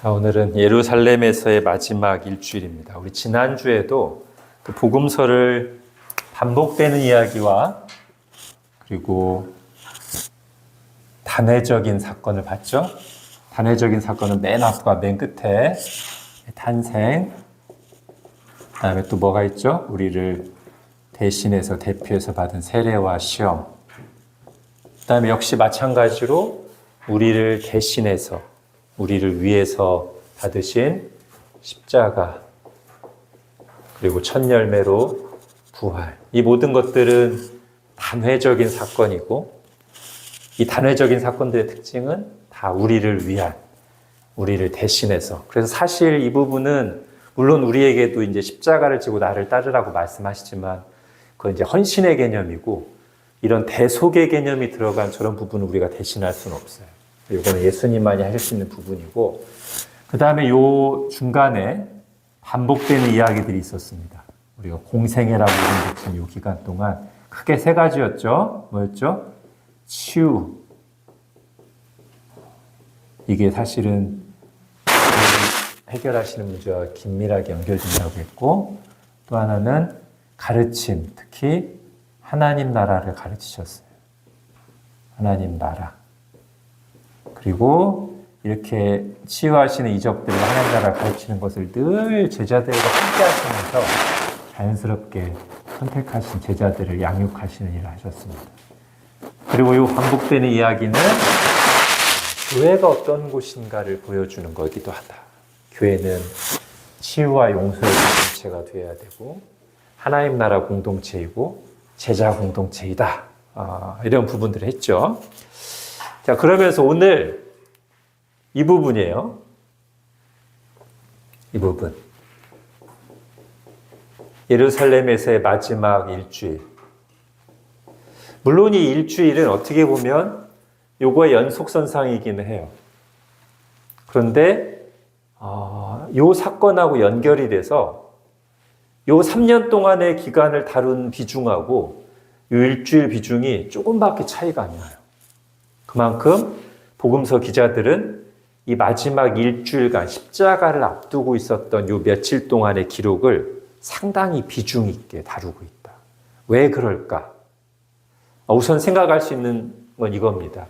자, 오늘은 예루살렘에서의 마지막 일주일입니다. 우리 지난주에도 그 복음서를 반복되는 이야기와 그리고 단회적인 사건을 봤죠. 단회적인 사건은 맨 앞과 맨 끝에 탄생, 그 다음에 또 뭐가 있죠? 우리를 대신해서 대표해서 받은 세례와 시험, 그 다음에 역시 마찬가지로 우리를 대신해서 우리를 위해서 받으신 십자가, 그리고 첫 열매로 부활. 이 모든 것들은 단회적인 사건이고, 이 단회적인 사건들의 특징은 다 우리를 위한, 우리를 대신해서. 그래서 사실 이 부분은 물론 우리에게도 이제 십자가를 지고 나를 따르라고 말씀하시지만 그건 이제 헌신의 개념이고, 이런 대속의 개념이 들어간 저런 부분은 우리가 대신할 수는 없어요. 이거는 예수님만이 하실 수 있는 부분이고, 그 다음에 요 중간에 반복되는 이야기들이 있었습니다. 우리가 공생애라고 부르는 이 기간 동안 크게 세 가지였죠. 뭐였죠? 치유. 이게 사실은 해결하시는 문제와 긴밀하게 연결된다고 했고, 또 하나는 가르침, 특히 하나님 나라를 가르치셨어요. 하나님 나라. 그리고 이렇게 치유하시는 이적들을 하나님 나라를 가르치는 것을 늘 제자들과 함께 하시면서 자연스럽게 선택하신 제자들을 양육하시는 일을 하셨습니다. 그리고 이 반복되는 이야기는 교회가 어떤 곳인가를 보여주는 거기도 하다. 교회는 치유와 용서의 공동체가 되어야 되고, 하나님 나라 공동체이고 제자 공동체이다. 이런 부분들을 했죠. 자, 그러면서 오늘 이 부분이에요. 이 부분. 예루살렘에서의 마지막 일주일. 물론 이 일주일은 어떻게 보면 요거의 연속선상이기는 해요. 그런데 요 사건하고 연결이 돼서 요 3년 동안의 기간을 다룬 비중하고 요 일주일 비중이 조금밖에 차이가 안 나요. 그만큼 복음서 기자들은 이 마지막 일주일간 십자가를 앞두고 있었던 요 며칠 동안의 기록을 상당히 비중 있게 다루고 있다. 왜 그럴까? 우선 생각할 수 있는 건 이겁니다.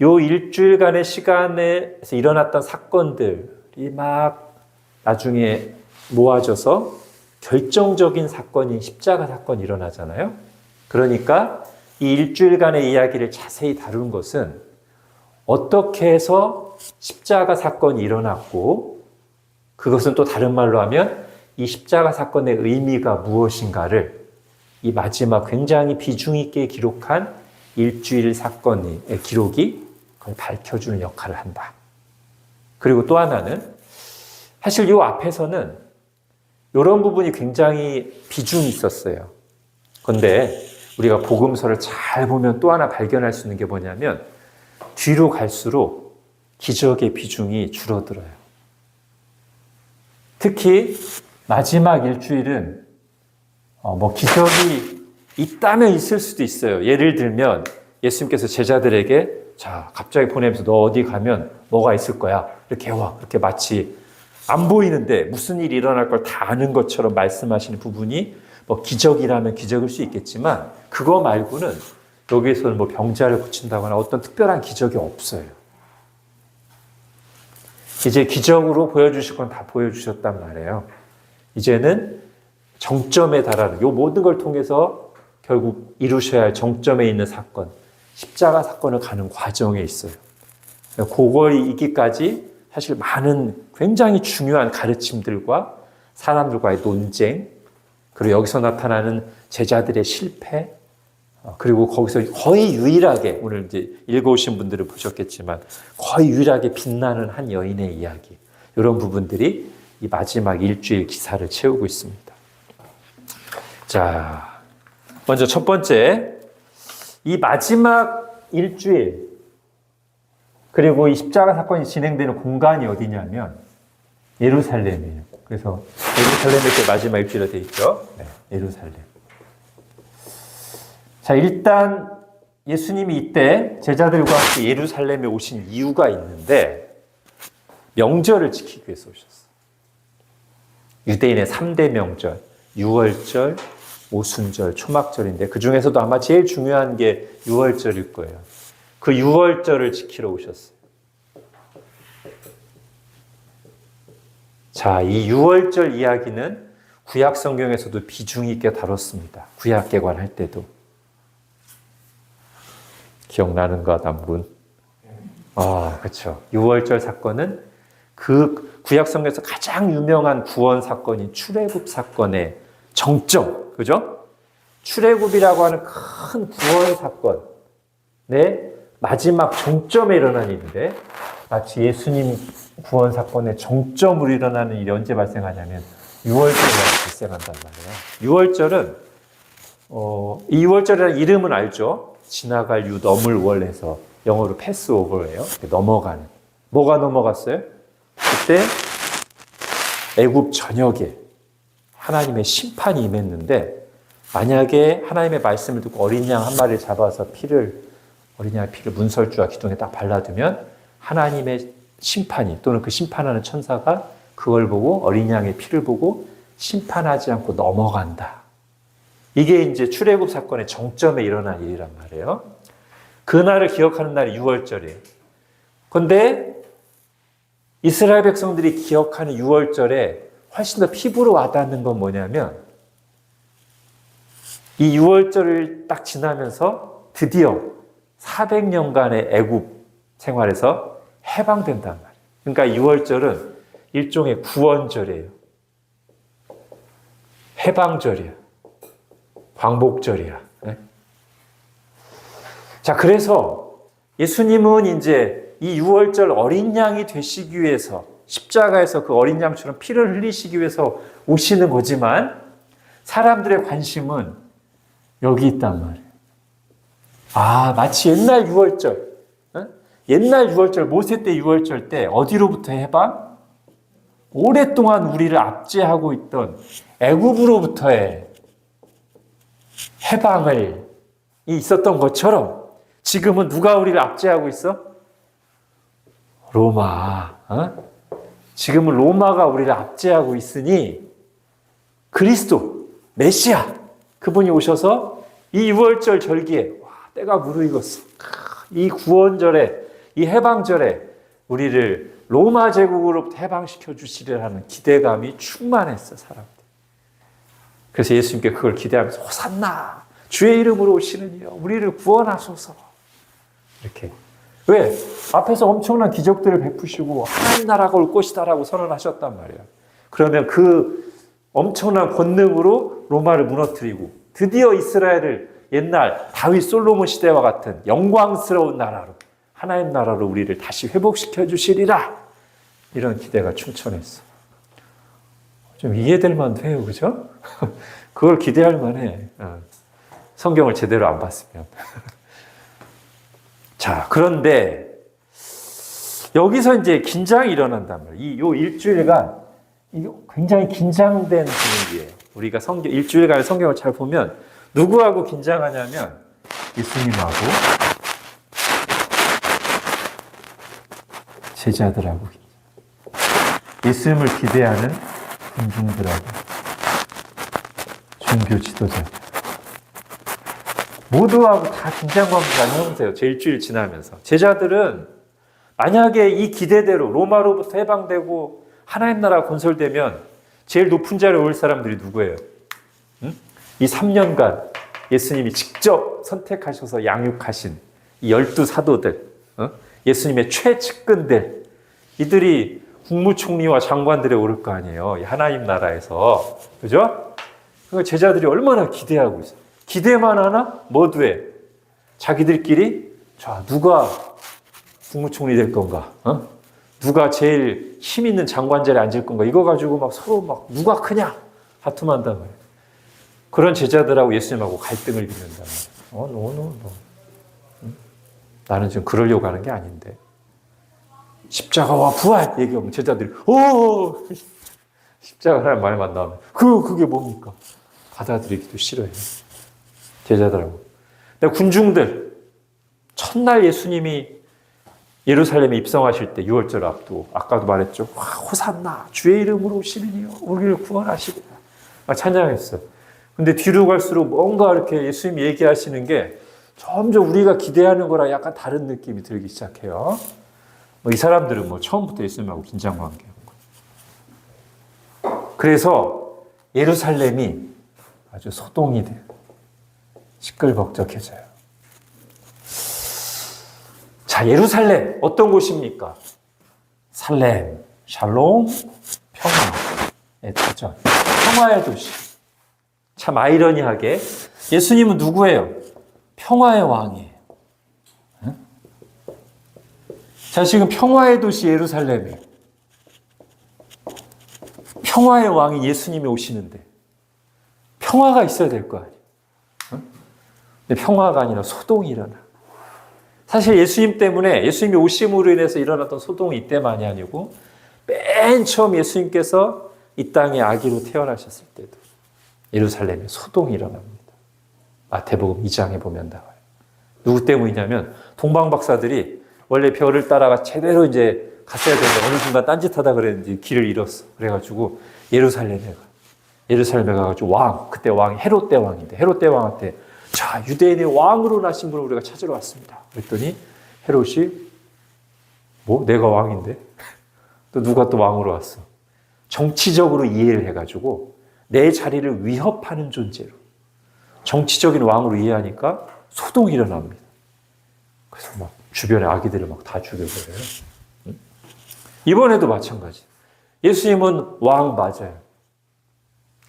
요 일주일간의 시간에서 일어났던 사건들이 막 나중에 모아져서 결정적인 사건인 십자가 사건이 일어나잖아요. 그러니까 이 일주일간의 이야기를 자세히 다룬 것은 어떻게 해서 십자가 사건이 일어났고, 그것은 또 다른 말로 하면 이 십자가 사건의 의미가 무엇인가를 이 마지막 굉장히 비중 있게 기록한 일주일 사건의 기록이 그걸 밝혀주는 역할을 한다. 그리고 또 하나는 사실 이 앞에서는 이런 부분이 굉장히 비중이 있었어요. 그런데 우리가 복음서를 잘 보면 또 하나 발견할 수 있는 게 뭐냐면 뒤로 갈수록 기적의 비중이 줄어들어요. 특히 마지막 일주일은 기적이 있다면 있을 수도 있어요. 예를 들면 예수님께서 제자들에게 자, 갑자기 보내면서 너 어디 가면 뭐가 있을 거야. 이렇게 와. 이렇게 마치 안 보이는데 무슨 일이 일어날 걸 다 아는 것처럼 말씀하시는 부분이 기적이라면 기적일 수 있겠지만 그거 말고는 여기에서는 병자를 고친다거나 어떤 특별한 기적이 없어요. 이제 기적으로 보여주실 건 다 보여주셨단 말이에요. 이제는 정점에 달하는 이 모든 걸 통해서 결국 이루셔야 할 정점에 있는 사건, 십자가 사건을 가는 과정에 있어요. 그거에 이기까지 사실 많은 굉장히 중요한 가르침들과 사람들과의 논쟁, 그리고 여기서 나타나는 제자들의 실패, 그리고 거기서 거의 유일하게 오늘 이제 읽어오신 분들은 보셨겠지만 거의 유일하게 빛나는 한 여인의 이야기, 이런 부분들이 이 마지막 일주일 기사를 채우고 있습니다. 자, 먼저 첫 번째, 이 마지막 일주일 그리고 이 십자가 사건이 진행되는 공간이 어디냐면 예루살렘이에요. 그래서 예루살렘에 마지막 일주일로 되어 있죠. 네, 예루살렘. 자, 일단 예수님이 이때 제자들과 함께 예루살렘에 오신 이유가 있는데 명절을 지키기 위해서 오셨어요. 유대인의 3대 명절, 유월절, 오순절, 초막절인데 그 중에서도 아마 제일 중요한 게 유월절일 거예요. 그 유월절을 지키러 오셨어요. 자, 이 유월절 이야기는 구약 성경에서도 비중 있게 다뤘습니다. 구약 개관할 때도. 기억나는 것 한 분? 그렇죠. 유월절 사건은 그 구약 성경에서 가장 유명한 구원 사건인 출애굽 사건의 정점, 그죠? 출애굽이라고 하는 큰 구원 사건의 마지막 정점에 일어난 일인데 마치 예수님 구원 사건의 정점으로 일어나는 일이 언제 발생하냐면 6월절에 발생한단 말이에요. 6월절은 이 6월절이라는 이름은 알죠? 지나갈 유 넘을 월해서 영어로 패스오버예요. 넘어가는. 뭐가 넘어갔어요? 그때 애굽 전역에 하나님의 심판이 임했는데 만약에 하나님의 말씀을 듣고 어린 양 한 마리를 잡아서 어린 양의 피를 문설주와 기둥에 딱 발라두면 하나님의 심판이 또는 그 심판하는 천사가 그걸 보고 어린 양의 피를 보고 심판하지 않고 넘어간다. 이게 이제 출애굽 사건의 정점에 일어난 일이란 말이에요. 그날을 기억하는 날이 6월절이에요. 그런데 이스라엘 백성들이 기억하는 6월절에 훨씬 더 피부로 와닿는 건 뭐냐면 이 6월절을 딱 지나면서 드디어 400년간의 애굽 생활에서 해방된단 말이에요. 그러니까 6월절은 일종의 구원절이에요. 해방절이야. 광복절이야. 네? 자, 그래서 예수님은 이제 이 6월절 어린 양이 되시기 위해서 십자가에서 그 어린 양처럼 피를 흘리시기 위해서 오시는 거지만 사람들의 관심은 여기 있단 말이에요. 마치 옛날 6월절, 옛날 6월절, 모세 때 6월절 때 어디로부터 해방? 오랫동안 우리를 압제하고 있던 애굽으로부터의 해방을 있었던 것처럼 지금은 누가 우리를 압제하고 있어? 로마. 지금은 로마가 우리를 압제하고 있으니 그리스도, 메시아, 그분이 오셔서 이 6월절 절기에 때가 무르익었어. 이 구원절에, 이 해방절에 우리를 로마 제국으로부터 해방시켜 주시리라는 기대감이 충만했어, 사람들. 그래서 예수님께 그걸 기대하면서 호산나, 주의 이름으로 오시는 이여 우리를 구원하소서. 이렇게. 왜? 앞에서 엄청난 기적들을 베푸시고 하나님 나라가 올 것이다라고 선언하셨단 말이야. 그러면 그 엄청난 권능으로 로마를 무너뜨리고 드디어 이스라엘을 옛날 다윗 솔로몬 시대와 같은 영광스러운 나라로 하나님 나라로 우리를 다시 회복시켜 주시리라. 이런 기대가 충천했어. 좀 이해될 만도 해요. 그죠? 그걸 기대할 만해. 성경을 제대로 안 봤으면. 자, 그런데 여기서 이제 긴장이 일어난단 말이에요. 요 일주일간 굉장히 긴장된 분위기예요. 우리가 일주일간 성경을 잘 보면 누구하고 긴장하냐면 예수님하고 제자들하고 예수님을 기대하는 군중들하고 종교 지도자들 모두하고 다 긴장감을 나누세요. 제 일주일 지나면서. 제자들은 만약에 이 기대대로 로마로부터 해방되고 하나님 나라 건설되면 제일 높은 자리에 올 사람들이 누구예요? 이 3년간 예수님이 직접 선택하셔서 양육하신 이 12사도들, 예수님의 최측근들, 이들이 국무총리와 장관들에 오를 거 아니에요. 이 하나님 나라에서. 그죠? 그러니까 제자들이 얼마나 기대하고 있어요. 기대만 하나? 뭐도 자기들끼리, 자, 누가 국무총리 될 건가? 누가 제일 힘 있는 장관 자리에 앉을 건가? 이거 가지고 막 서로 막 누가 크냐? 다툼한단 말이에요. 그런 제자들하고 예수님하고 갈등을 빚는단 말이에요. 나는 지금 그러려고 하는 게 아닌데. 십자가와 부활 얘기하면 제자들이, 십자가라는 말만 나오면, 그게 뭡니까? 받아들이기도 싫어요. 제자들하고. 근데 군중들, 첫날 예수님이 예루살렘에 입성하실 때 6월절 앞두고 아까도 말했죠. 와, 호산나 주의 이름으로 오시느니요 우리를 구원하시리라. 찬양했어요. 근데 뒤로 갈수록 뭔가 이렇게 예수님이 얘기하시는 게 점점 우리가 기대하는 거랑 약간 다른 느낌이 들기 시작해요. 이 사람들은 처음부터 예수님하고 긴장 관계였고. 그래서 예루살렘이 아주 소동이 돼요. 시끌벅적해져요. 자, 예루살렘 어떤 곳입니까? 살렘, 샬롬, 평화의 도전, 평화의 도시. 참 아이러니하게 예수님은 누구예요? 평화의 왕이에요. 응? 자, 지금 평화의 도시 예루살렘이에요. 평화의 왕이 예수님이 오시는데 평화가 있어야 될 거 아니에요. 응? 근데 평화가 아니라 소동이 일어나. 사실 예수님 때문에 예수님이 오심으로 인해서 일어났던 소동이 이때만이 아니고 맨 처음 예수님께서 이 땅에 아기로 태어나셨을 때도 예루살렘에 소동이 일어납니다. 마태복음 2장에 보면 나와요. 누구 때문이냐면 동방 박사들이 원래 별을 따라가 제대로 이제 갔어야 되는데 어느 순간 딴짓하다 그랬는지 길을 잃었어. 그래가지고 예루살렘에 가가지고 그때 왕이 헤롯 대왕인데 헤롯 대왕한테 자, 유대인의 왕으로 나신 분을 우리가 찾으러 왔습니다. 그랬더니 헤롯이 내가 왕인데? 또 누가 또 왕으로 왔어? 정치적으로 이해를 해가지고 내 자리를 위협하는 존재로 정치적인 왕으로 이해하니까 소동이 일어납니다. 그래서 주변의 아기들을 다 죽여버려요. 이번에도 마찬가지. 예수님은 왕 맞아요.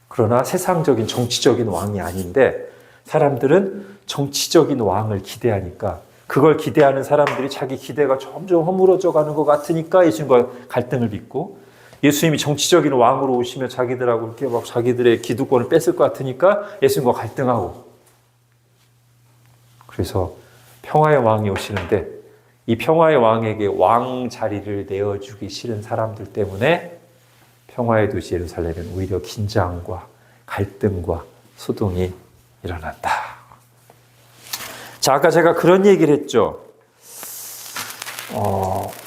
그러나 세상적인 정치적인 왕이 아닌데 사람들은 정치적인 왕을 기대하니까 그걸 기대하는 사람들이 자기 기대가 점점 허물어져 가는 것 같으니까 예수님과 갈등을 빚고 예수님이 정치적인 왕으로 오시면 자기들하고 이렇게 자기들의 기득권을 뺏을 것 같으니까 예수님과 갈등하고 그래서 평화의 왕이 오시는데 이 평화의 왕에게 왕 자리를 내어주기 싫은 사람들 때문에 평화의 도시 예루살렘은 오히려 긴장과 갈등과 소동이 일어난다. 자, 아까 제가 그런 얘기를 했죠.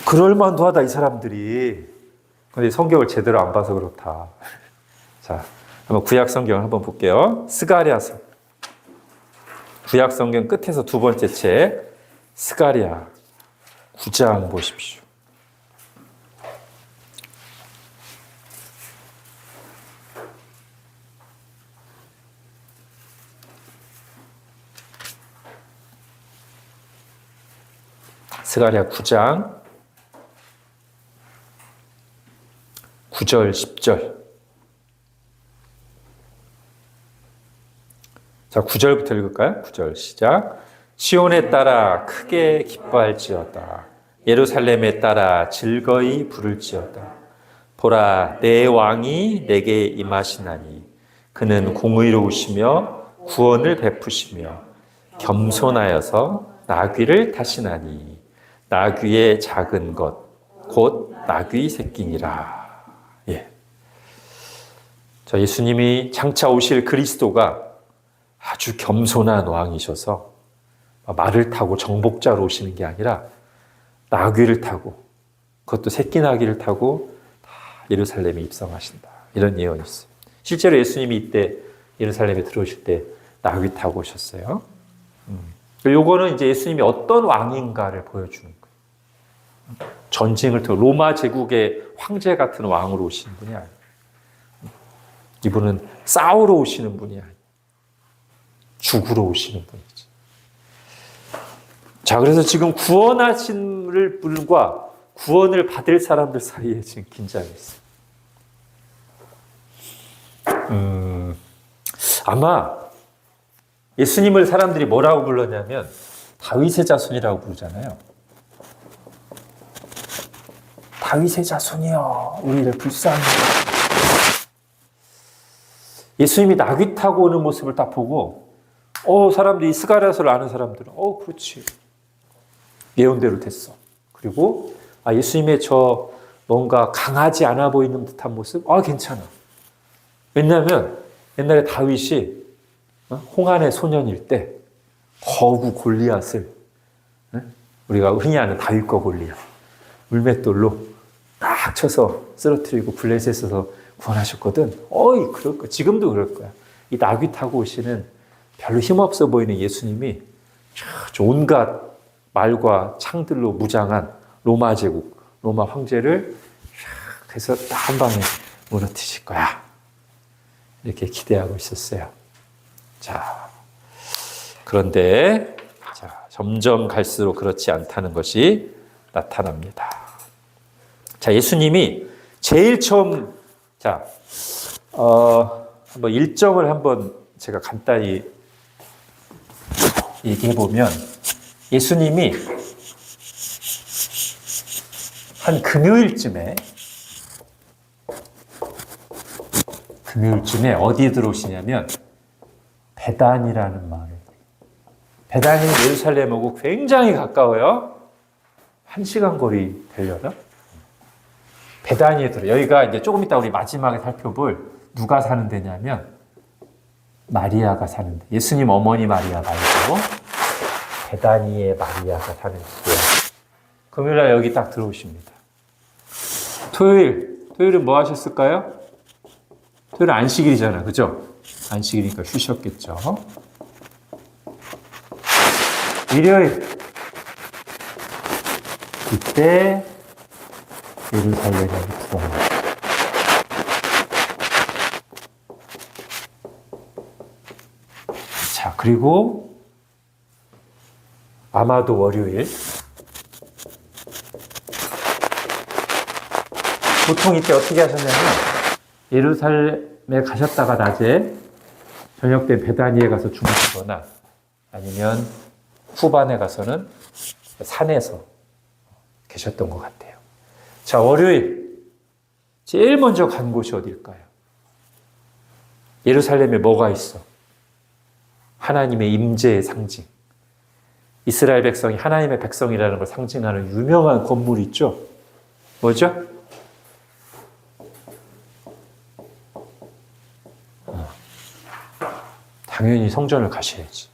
그럴만도 하다, 이 사람들이. 근데 성경을 제대로 안 봐서 그렇다. 자, 한번 구약 성경을 한번 볼게요. 스가랴서. 구약 성경 끝에서 두 번째 책, 스가랴 9장 보십시오. 스가랴 9장 9절 10절. 자, 9절부터 읽을까요? 9절 시작. 시온에 따라 크게 기뻐할지어다. 예루살렘에 따라 즐거이 부를지어다. 보라, 내 왕이 내게 임하시나니 그는 공의로우시며 구원을 베푸시며 겸손하여서 나귀를 타시나니 나귀의 작은 것 곧 나귀 새끼니라. 예. 자, 예수님이 장차 오실 그리스도가 아주 겸손한 왕이셔서 말을 타고 정복자로 오시는 게 아니라 나귀를 타고 그것도 새끼 나귀를 타고 다 예루살렘에 입성하신다. 이런 예언이 있어요. 실제로 예수님이 이때 예루살렘에 들어오실 때 나귀 타고 오셨어요. 요거는 이제 예수님이 어떤 왕인가를 보여주는 거예요. 전쟁을 통해 로마 제국의 황제 같은 왕으로 오시는 분이 아니에요. 이분은 싸우러 오시는 분이 아니에요. 죽으러 오시는 분이지. 자, 그래서 지금 구원하신 분과 구원을 받을 사람들 사이에 지금 긴장이 있어요. 아마 예수님을 사람들이 뭐라고 불렀냐면 다윗의 자손이라고 부르잖아요. 다윗의 자손이여, 우리를 불쌍히. 예수님이 나귀 타고 오는 모습을 딱 보고 사람들이 스가랴서를 아는 사람들은 그렇지. 예언대로 됐어. 그리고 예수님의 저 뭔가 강하지 않아 보이는 듯한 모습, 괜찮아. 왜냐하면 옛날에 다윗이 홍한의 소년일 때 거구 골리앗을 우리가 흔히 아는 다윗과 골리앗. 물맷돌로 딱 쳐서 쓰러뜨리고 블레셋에서 구원하셨거든. 그럴 거야. 지금도 그럴 거야. 이 나귀 타고 오시는 별로 힘없어 보이는 예수님이 온갖 말과 창들로 무장한 로마 제국, 로마 황제를 해서 딱 한 방에 무너뜨리실 거야. 이렇게 기대하고 있었어요. 자, 그런데 점점 갈수록 그렇지 않다는 것이 나타납니다. 자, 예수님이 제일 처음 한번 일정을 한번 제가 간단히 얘기해 보면 예수님이 한 금요일쯤에 어디에 들어오시냐면 베단이라는 마을. 베단이는 예루살렘하고 굉장히 가까워요. 1시간 거리 되려나? 베단이에 들어. 여기가 이제 조금 이따 우리 마지막에 살펴볼 누가 사는 데냐면 마리아가 사는 데. 예수님 어머니 마리아 말고 베다니의 마리아가 사는 데예요. 금요일날 여기 딱 들어오십니다. 토요일은 뭐 하셨을까요? 토요일 안식일이잖아, 그죠? 안식일이니까 쉬셨겠죠. 일요일 이때 예루살렘에 들어옵니다. 자, 그리고 아마도 월요일. 보통 이때 어떻게 하셨냐면 예루살렘에 가셨다가 낮에 저녁 때 베다니에 가서 주무시거나 아니면 후반에 가서는 산에서 계셨던 것 같아요. 자, 월요일 제일 먼저 간 곳이 어딜까요? 예루살렘에 뭐가 있어? 하나님의 임재의 상징. 이스라엘 백성이 하나님의 백성이라는 걸 상징하는 유명한 건물이 있죠? 뭐죠? 당연히 성전을 가셔야지.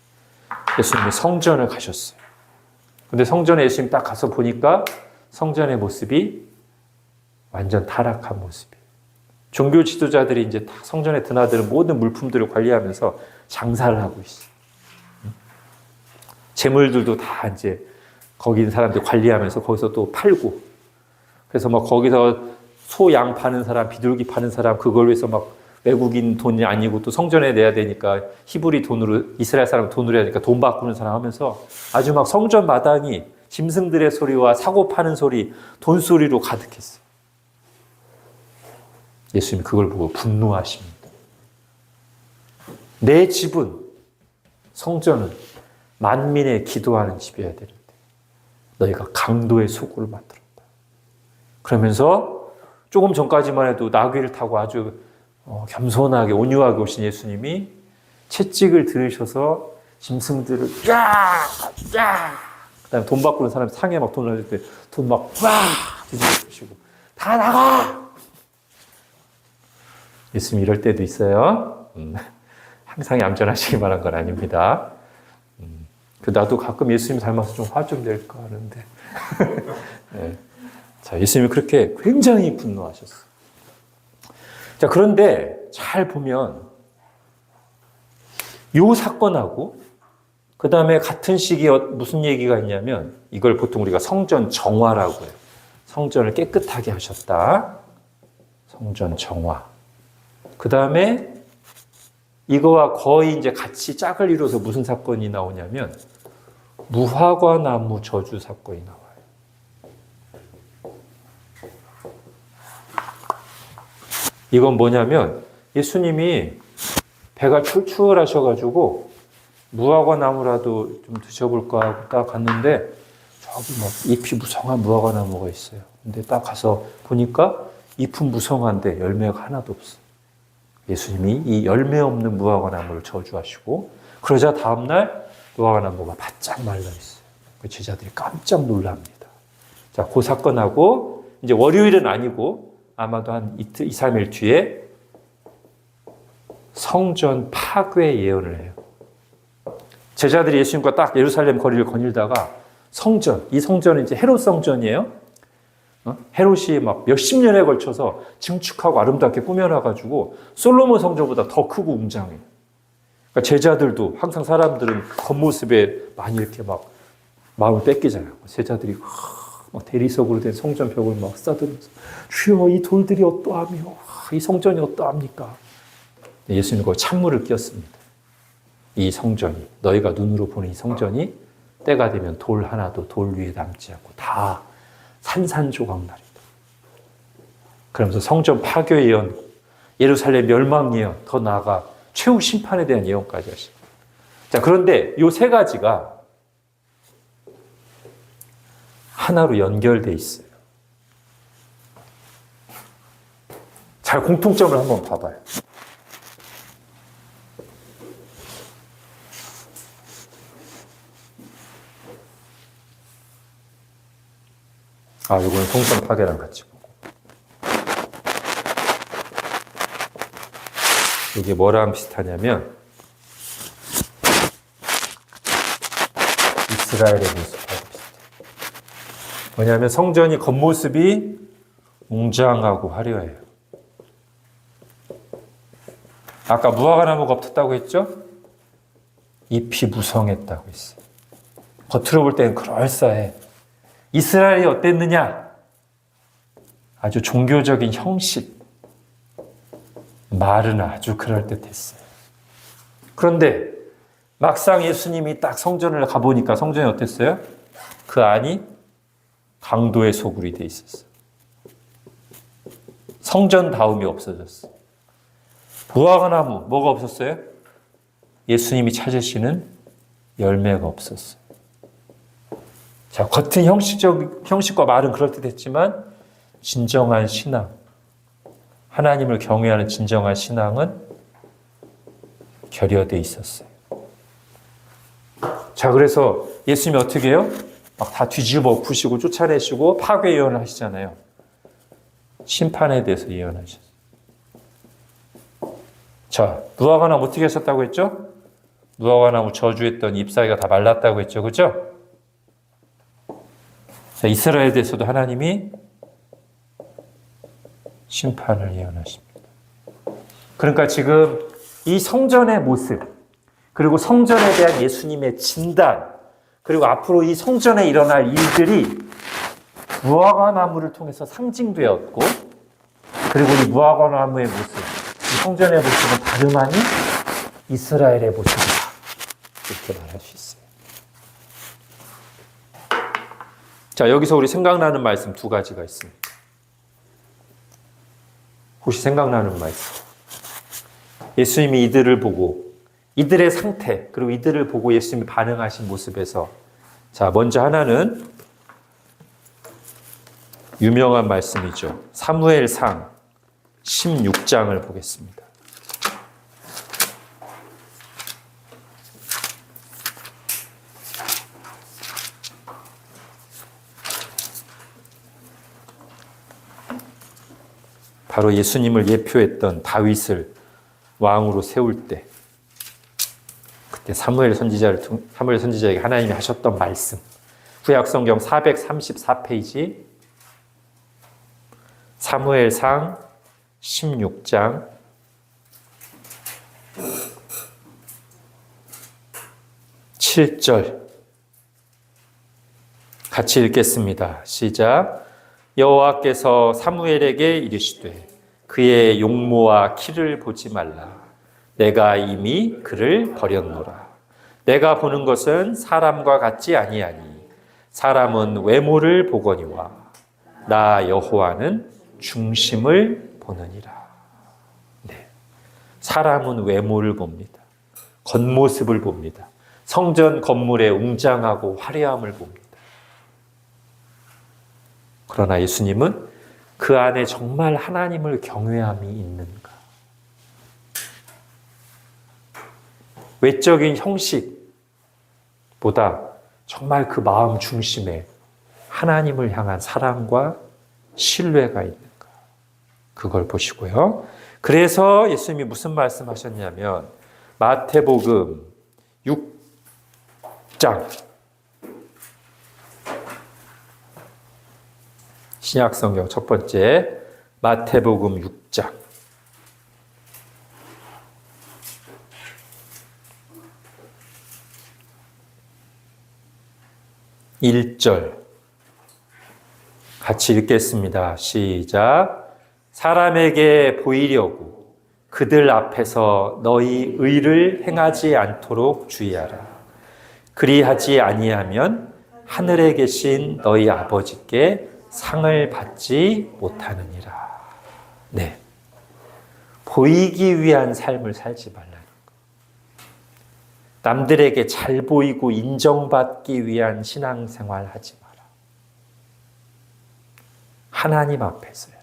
예수님이 성전을 가셨어요. 근데 성전에 예수님 딱 가서 보니까 성전의 모습이 완전 타락한 모습이에요. 종교 지도자들이 이제 다 성전에 드나드는 모든 물품들을 관리하면서 장사를 하고 있어요. 재물들도 다 이제 거기 있는 사람들 관리하면서 거기서 또 팔고. 그래서 막 거기서 소, 양 파는 사람, 비둘기 파는 사람, 그걸 위해서 막 외국인 돈이 아니고 또 성전에 내야 되니까 히브리 돈으로, 이스라엘 사람 돈으로 해야 되니까 돈 바꾸는 사람 하면서 아주 막 성전 마당이 짐승들의 소리와 사고 파는 소리, 돈 소리로 가득했어요. 예수님이 그걸 보고 분노하십니다. 내 집은, 성전은 만민의 기도하는 집이어야 되는데 너희가 강도의 소굴을 만들었다. 그러면서 조금 전까지만 해도 나귀를 타고 아주 겸손하게 온유하게 오신 예수님이 채찍을 들으셔서 짐승들을 그다음에 돈 바꾸는 사람이 상에 막 돈을 줄 때 돈 막 뒤집으시고 다 나가! 예수님 이럴 때도 있어요. 항상 얌전하시기 바란 건 아닙니다. 나도 가끔 예수님 닮아서 좀 화 좀 낼까 하는데. 네. 자, 예수님이 그렇게 굉장히 분노하셨어요. 자, 그런데 잘 보면 이 사건하고 그 다음에 같은 시기에 무슨 얘기가 있냐면 이걸 보통 우리가 성전 정화라고 해요. 성전을 깨끗하게 하셨다. 성전 정화. 그 다음에 이거와 거의 이제 같이 짝을 이뤄서 무슨 사건이 나오냐면 무화과 나무 저주 사건이 나와요. 이건 뭐냐면 예수님이 배가 출출하셔가지고 무화과 나무라도 좀 드셔볼까 하고 딱 갔는데 저기 막 잎이 무성한 무화과 나무가 있어요. 근데 딱 가서 보니까 잎은 무성한데 열매가 하나도 없어. 예수님이 이 열매 없는 무화과 나무를 저주하시고 그러자 다음날 무화과 나무가 바짝 말라있어요. 그 제자들이 깜짝 놀랍니다. 자, 그 사건하고 이제 월요일은 아니고 아마도 한 이틀, 2, 3일 뒤에 성전 파괴 예언을 해요. 제자들이 예수님과 딱 예루살렘 거리를 거닐다가 성전. 이 성전은 이제 헤롯 성전이에요. 헤롯이 막 몇십 년에 걸쳐서 증축하고 아름답게 꾸며놔가지고 솔로몬 성전보다 더 크고 웅장해요. 그러니까 제자들도 항상 사람들은 겉모습에 많이 이렇게 막 마음을 뺏기잖아요. 제자들이 막 대리석으로 된 성전 벽을 막 싸들면서 주여 이 돌들이 어떠하며 이 성전이 어떠합니까? 예수님은 거기 찬물을 끼얹습니다. 이 성전이 너희가 눈으로 보는 이 성전이 때가 되면 돌 하나도 돌 위에 남지 않고 다 산산조각 나리다. 그러면서 성전 파괴 예언, 예루살렘 멸망 예언, 더 나아가 최후 심판에 대한 예언까지 하십니다. 자, 그런데 이 세 가지가 하나로 연결돼 있어요. 잘 공통점을 한번 봐봐요. 이건 성전 파괴랑 같이 보고. 이게 뭐랑 비슷하냐면 이스라엘의 모습하고 비슷해요. 왜냐하면 성전이 겉모습이 웅장하고 화려해요. 아까 무화과나무가 없었다고 했죠? 잎이 무성했다고 했어요. 겉으로 볼 때는 그럴싸해. 이스라엘이 어땠느냐? 아주 종교적인 형식. 말은 아주 그럴듯했어요. 그런데 막상 예수님이 딱 성전을 가보니까 성전이 어땠어요? 그 안이 강도의 소굴이 돼 있었어요. 성전다움이 없어졌어요. 무화과나무 뭐가 없었어요? 예수님이 찾으시는 열매가 없었어요. 자, 겉은 형식과 말은 그럴듯했지만 진정한 신앙, 하나님을 경외하는 진정한 신앙은 결여돼 있었어요. 자, 그래서 예수님이 어떻게 해요? 막 다 뒤집어 엎으시고 쫓아내시고 파괴 예언을 하시잖아요. 심판에 대해서 예언하셨어요. 자, 무화과나무 어떻게 하셨다고 했죠? 무화과나무 저주했던 잎사귀가 다 말랐다고 했죠. 그죠? 자, 이스라엘에 대해서도 하나님이 심판을 예언하십니다. 그러니까 지금 이 성전의 모습, 그리고 성전에 대한 예수님의 진단, 그리고 앞으로 이 성전에 일어날 일들이 무화과나무를 통해서 상징되었고, 그리고 이 무화과나무의 모습, 이 성전의 모습은 다름 아닌 이스라엘의 모습이다. 이렇게 말할 수 있어요. 자, 여기서 우리 생각나는 말씀 두 가지가 있습니다. 혹시 생각나는 말씀? 예수님이 이들을 보고 이들의 상태, 그리고 이들을 보고 예수님이 반응하신 모습에서, 자, 먼저 하나는 유명한 말씀이죠. 사무엘상 16장을 보겠습니다. 바로 예수님을 예표했던 다윗을 왕으로 세울 때, 그때 사무엘 선지자에게 하나님이 하셨던 말씀, 구약성경 434페이지 사무엘상 16장 7절 같이 읽겠습니다. 시작. 여호와께서 사무엘에게 이르시되 그의 용모와 키를 보지 말라. 내가 이미 그를 버렸노라. 내가 보는 것은 사람과 같지 아니하니 사람은 외모를 보거니와 나 여호와는 중심을 보느니라. 네. 사람은 외모를 봅니다. 겉모습을 봅니다. 성전 건물의 웅장하고 화려함을 봅니다. 그러나 예수님은 그 안에 정말 하나님을 경외함이 있는가? 외적인 형식보다 정말 그 마음 중심에 하나님을 향한 사랑과 신뢰가 있는가? 그걸 보시고요. 그래서 예수님이 무슨 말씀하셨냐면 마태복음 6장 신약 성경 첫 번째 마태복음 6장 1절 같이 읽겠습니다. 시작. 사람에게 보이려고 그들 앞에서 너희 의를 행하지 않도록 주의하라. 그리하지 아니하면 하늘에 계신 너희 아버지께 상을 받지 못하느니라. 네. 보이기 위한 삶을 살지 말라는 것. 남들에게 잘 보이고 인정받기 위한 신앙생활 하지 마라. 하나님 앞에서 해라.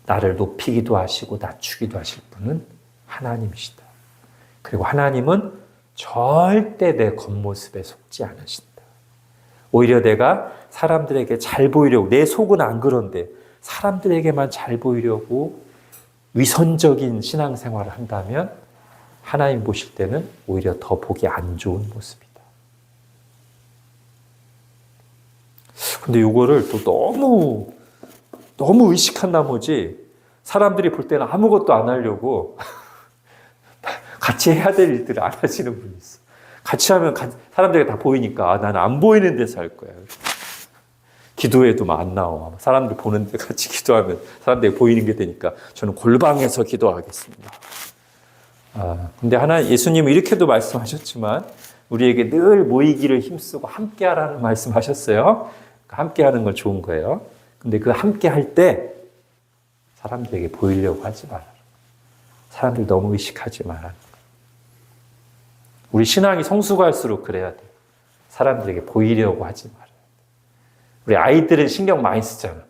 나를 높이기도 하시고 낮추기도 하실 분은 하나님이시다. 그리고 하나님은 절대 내 겉모습에 속지 않으신다. 오히려 내가 사람들에게 잘 보이려고, 내 속은 안 그런데 사람들에게만 잘 보이려고 위선적인 신앙생활을 한다면 하나님 보실 때는 오히려 더 보기 안 좋은 모습이다. 근데 이거를 또 너무 의식한 나머지 사람들이 볼 때는 아무것도 안 하려고 같이 해야 될 일들을 안 하시는 분이 있어. 같이 하면 사람들에게 다 보이니까 나는 안 보이는 데서 할 거야. 기도에도 막 안 나와. 사람들 보는데 같이 기도하면 사람들에게 보이는 게 되니까 저는 골방에서 기도하겠습니다. 근데 예수님은 이렇게도 말씀하셨지만 우리에게 늘 모이기를 힘쓰고 함께하라는 말씀하셨어요. 함께하는 건 좋은 거예요. 근데 그 함께할 때 사람들에게 보이려고 하지 말아라. 사람들 너무 의식하지 말아라. 우리 신앙이 성숙할수록 그래야 돼. 사람들에게 보이려고 하지 말아야 돼. 우리 아이들은 신경 많이 쓰잖아.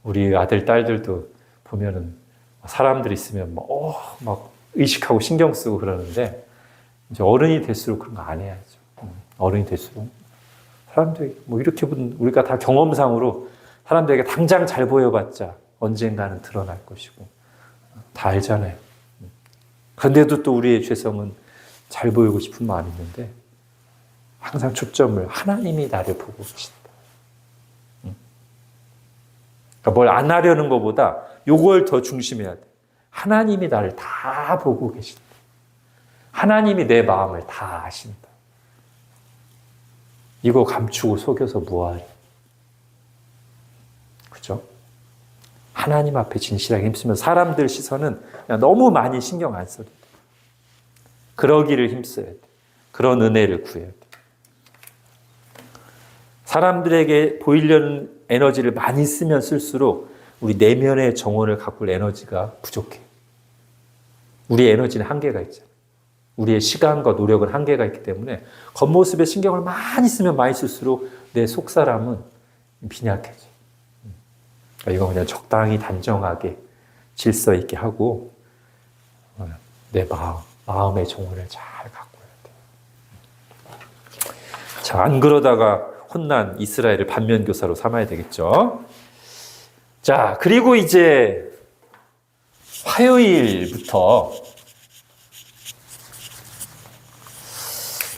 우리 아들, 딸들도 보면은 사람들 있으면 막 의식하고 신경 쓰고 그러는데 이제 어른이 될수록 그런 거 안 해야죠. 어른이 될수록 사람들이 이렇게 우리가 다 경험상으로 사람들에게 당장 잘 보여봤자 언젠가는 드러날 것이고 다 알잖아요. 그런데도 또 우리의 죄성은 잘 보이고 싶은 마음이 있는데 항상 초점을 하나님이 나를 보고 계신다. 그러니까 뭘 안 하려는 것보다 요걸 더 중심해야 돼. 하나님이 나를 다 보고 계신다. 하나님이 내 마음을 다 아신다. 이거 감추고 속여서 뭐하리? 그죠? 하나님 앞에 진실하게 힘쓰면 사람들 시선은 그냥 너무 많이 신경 안 써도 돼. 그러기를 힘써야 돼. 그런 은혜를 구해야 돼. 사람들에게 보이려는 에너지를 많이 쓰면 쓸수록 우리 내면의 정원을 가꿀 에너지가 부족해. 우리의 에너지는 한계가 있잖아. 우리의 시간과 노력은 한계가 있기 때문에 겉모습에 신경을 많이 쓰면 많이 쓸수록 내 속사람은 빈약해져. 그러니까 이거 그냥 적당히 단정하게 질서 있게 하고 내 마음의 정원을 잘 가꿔야 돼. 자, 안 그러다가 혼난 이스라엘을 반면교사로 삼아야 되겠죠. 자, 그리고 이제 화요일부터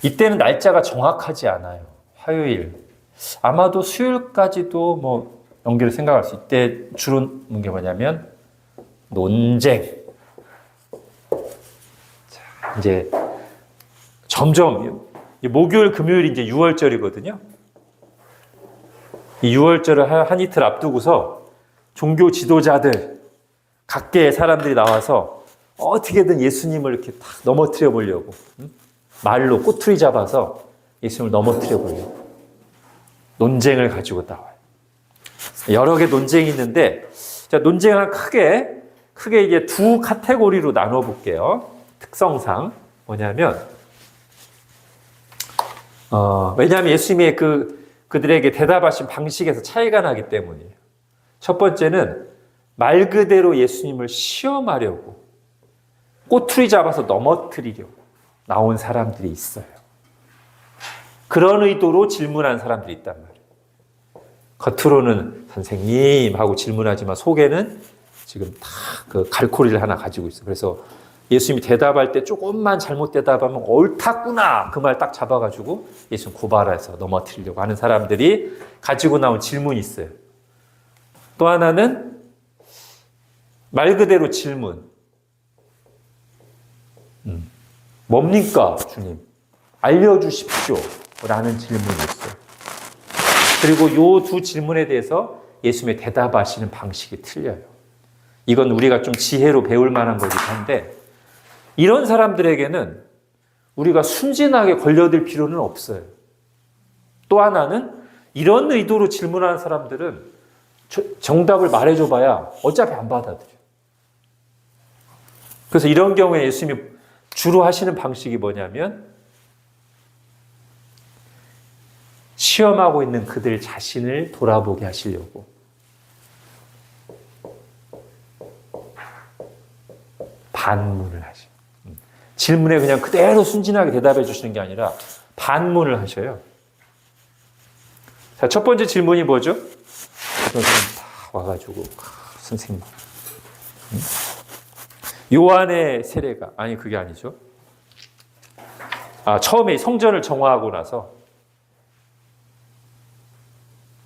이때는 날짜가 정확하지 않아요. 화요일. 아마도 수요일까지도 연기를 생각할 수 있대. 이때 주로 게 뭐냐면 논쟁. 자, 이제 점점 목요일, 금요일이 이제 6월절이거든요. 이 6월절을 한 이틀 앞두고서 종교 지도자들, 각계의 사람들이 나와서 어떻게든 예수님을 이렇게 탁 넘어뜨려 보려고, 말로 꼬투리 잡아서 예수님을 넘어뜨려 보려고 논쟁을 가지고 나와요. 여러 개 논쟁이 있는데, 자, 논쟁을 크게 이제 두 카테고리로 나눠 볼게요. 특성상 뭐냐면, 왜냐하면 예수님의 그들에게 대답하신 방식에서 차이가 나기 때문이에요. 첫 번째는 말 그대로 예수님을 시험하려고 꼬투리 잡아서 넘어뜨리려고 나온 사람들이 있어요. 그런 의도로 질문한 사람들이 있단 말이에요. 겉으로는 선생님 하고 질문하지만 속에는 지금 다 그 갈고리를 하나 가지고 있어요. 그래서 예수님이 대답할 때 조금만 잘못 대답하면 옳았구나 그 말 딱 잡아가지고 예수님 고발해서 넘어뜨리려고 하는 사람들이 가지고 나온 질문이 있어요. 또 하나는 말 그대로 질문. 뭡니까, 주님? 알려주십시오. 라는 질문이 있어요. 그리고 이 두 질문에 대해서 예수님의 대답하시는 방식이 틀려요. 이건 우리가 좀 지혜로 배울 만한 거긴 한데, 이런 사람들에게는 우리가 순진하게 걸려들 필요는 없어요. 또 하나는 이런 의도로 질문하는 사람들은 정답을 말해줘봐야 어차피 안 받아들여요. 그래서 이런 경우에 예수님이 주로 하시는 방식이 뭐냐면 시험하고 있는 그들 자신을 돌아보게 하시려고 반문을 하셔요. 질문에 그냥 그대로 순진하게 대답해 주시는 게 아니라 반문을 하셔요. 자, 첫 번째 질문이 뭐죠? 선생님 다 와가지고 선생님 요한의 세례가 아니 그게 아니죠. 처음에 성전을 정화하고 나서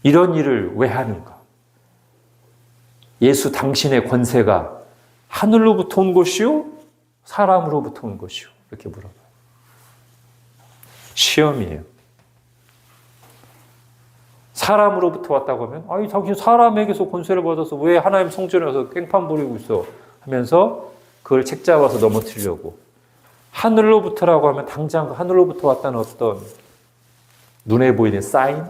이런 일을 왜 하는가? 예수 당신의 권세가 하늘로부터 온 것이요? 사람으로부터 온 것이요? 이렇게 물어봐요. 시험이에요. 사람으로부터 왔다고 하면 아니 당신 사람에게서 권세를 받아서 왜 하나님 성전에 와서 깽판 부리고 있어? 하면서 그걸 책잡아서 넘어뜨리려고. 하늘로부터라고 하면 당장 하늘로부터 왔다는 어떤 눈에 보이는 사인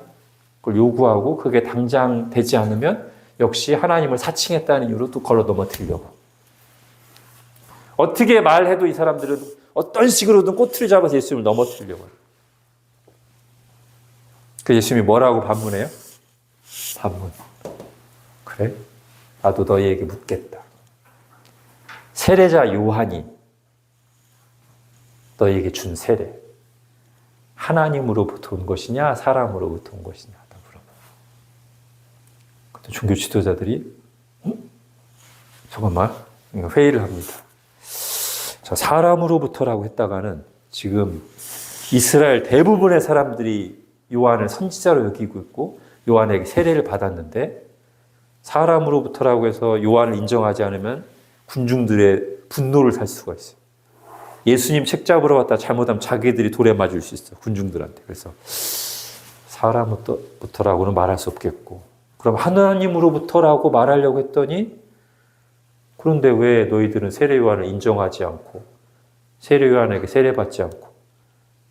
그걸 요구하고 그게 당장 되지 않으면 역시 하나님을 사칭했다는 이유로 또 걸어 넘어뜨리려고. 어떻게 말해도 이 사람들은 어떤 식으로든 꼬투리 잡아서 예수님을 넘어뜨리려고 해요. 그 예수님이 뭐라고 반문해요? 반문. 그래? 나도 너희에게 묻겠다. 세례자 요한이 너희에게 준 세례 하나님으로부터 온 것이냐 사람으로부터 온 것이냐 다 물어봐요. 그때 종교 지도자들이 잠깐만 회의를 합니다. 자, 사람으로부터라고 했다가는 지금 이스라엘 대부분의 사람들이 요한을 선지자로 여기고 있고 요한에게 세례를 받았는데 사람으로부터라고 해서 요한을 인정하지 않으면 군중들의 분노를 살 수가 있어요. 예수님 책 잡으러 왔다 잘못하면 자기들이 돌에 맞을 수 있어요. 군중들한테. 그래서 사람부터라고는 말할 수 없겠고 그럼 하나님으로부터라고 말하려고 했더니 그런데 왜 너희들은 세례 요한을 인정하지 않고 세례 요한에게 세례받지 않고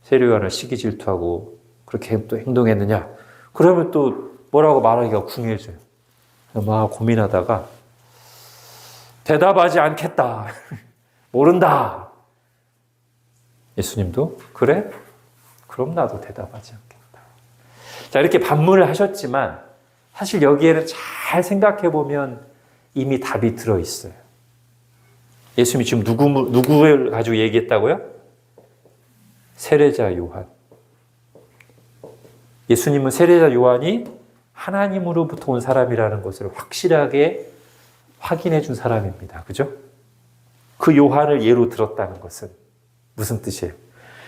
세례 요한을 시기 질투하고 그렇게 또 행동했느냐? 그러면 또 뭐라고 말하기가 궁해져요. 막 고민하다가 대답하지 않겠다. 모른다. 예수님도 그래? 그럼 나도 대답하지 않겠다. 자, 이렇게 반문을 하셨지만 사실 여기에는 잘 생각해 보면 이미 답이 들어 있어요. 예수님이 지금 누구를 가지고 얘기했다고요? 세례자 요한. 예수님은 세례자 요한이 하나님으로부터 온 사람이라는 것을 확실하게 확인해 준 사람입니다. 그죠? 그 요한을 예로 들었다는 것은 무슨 뜻이에요?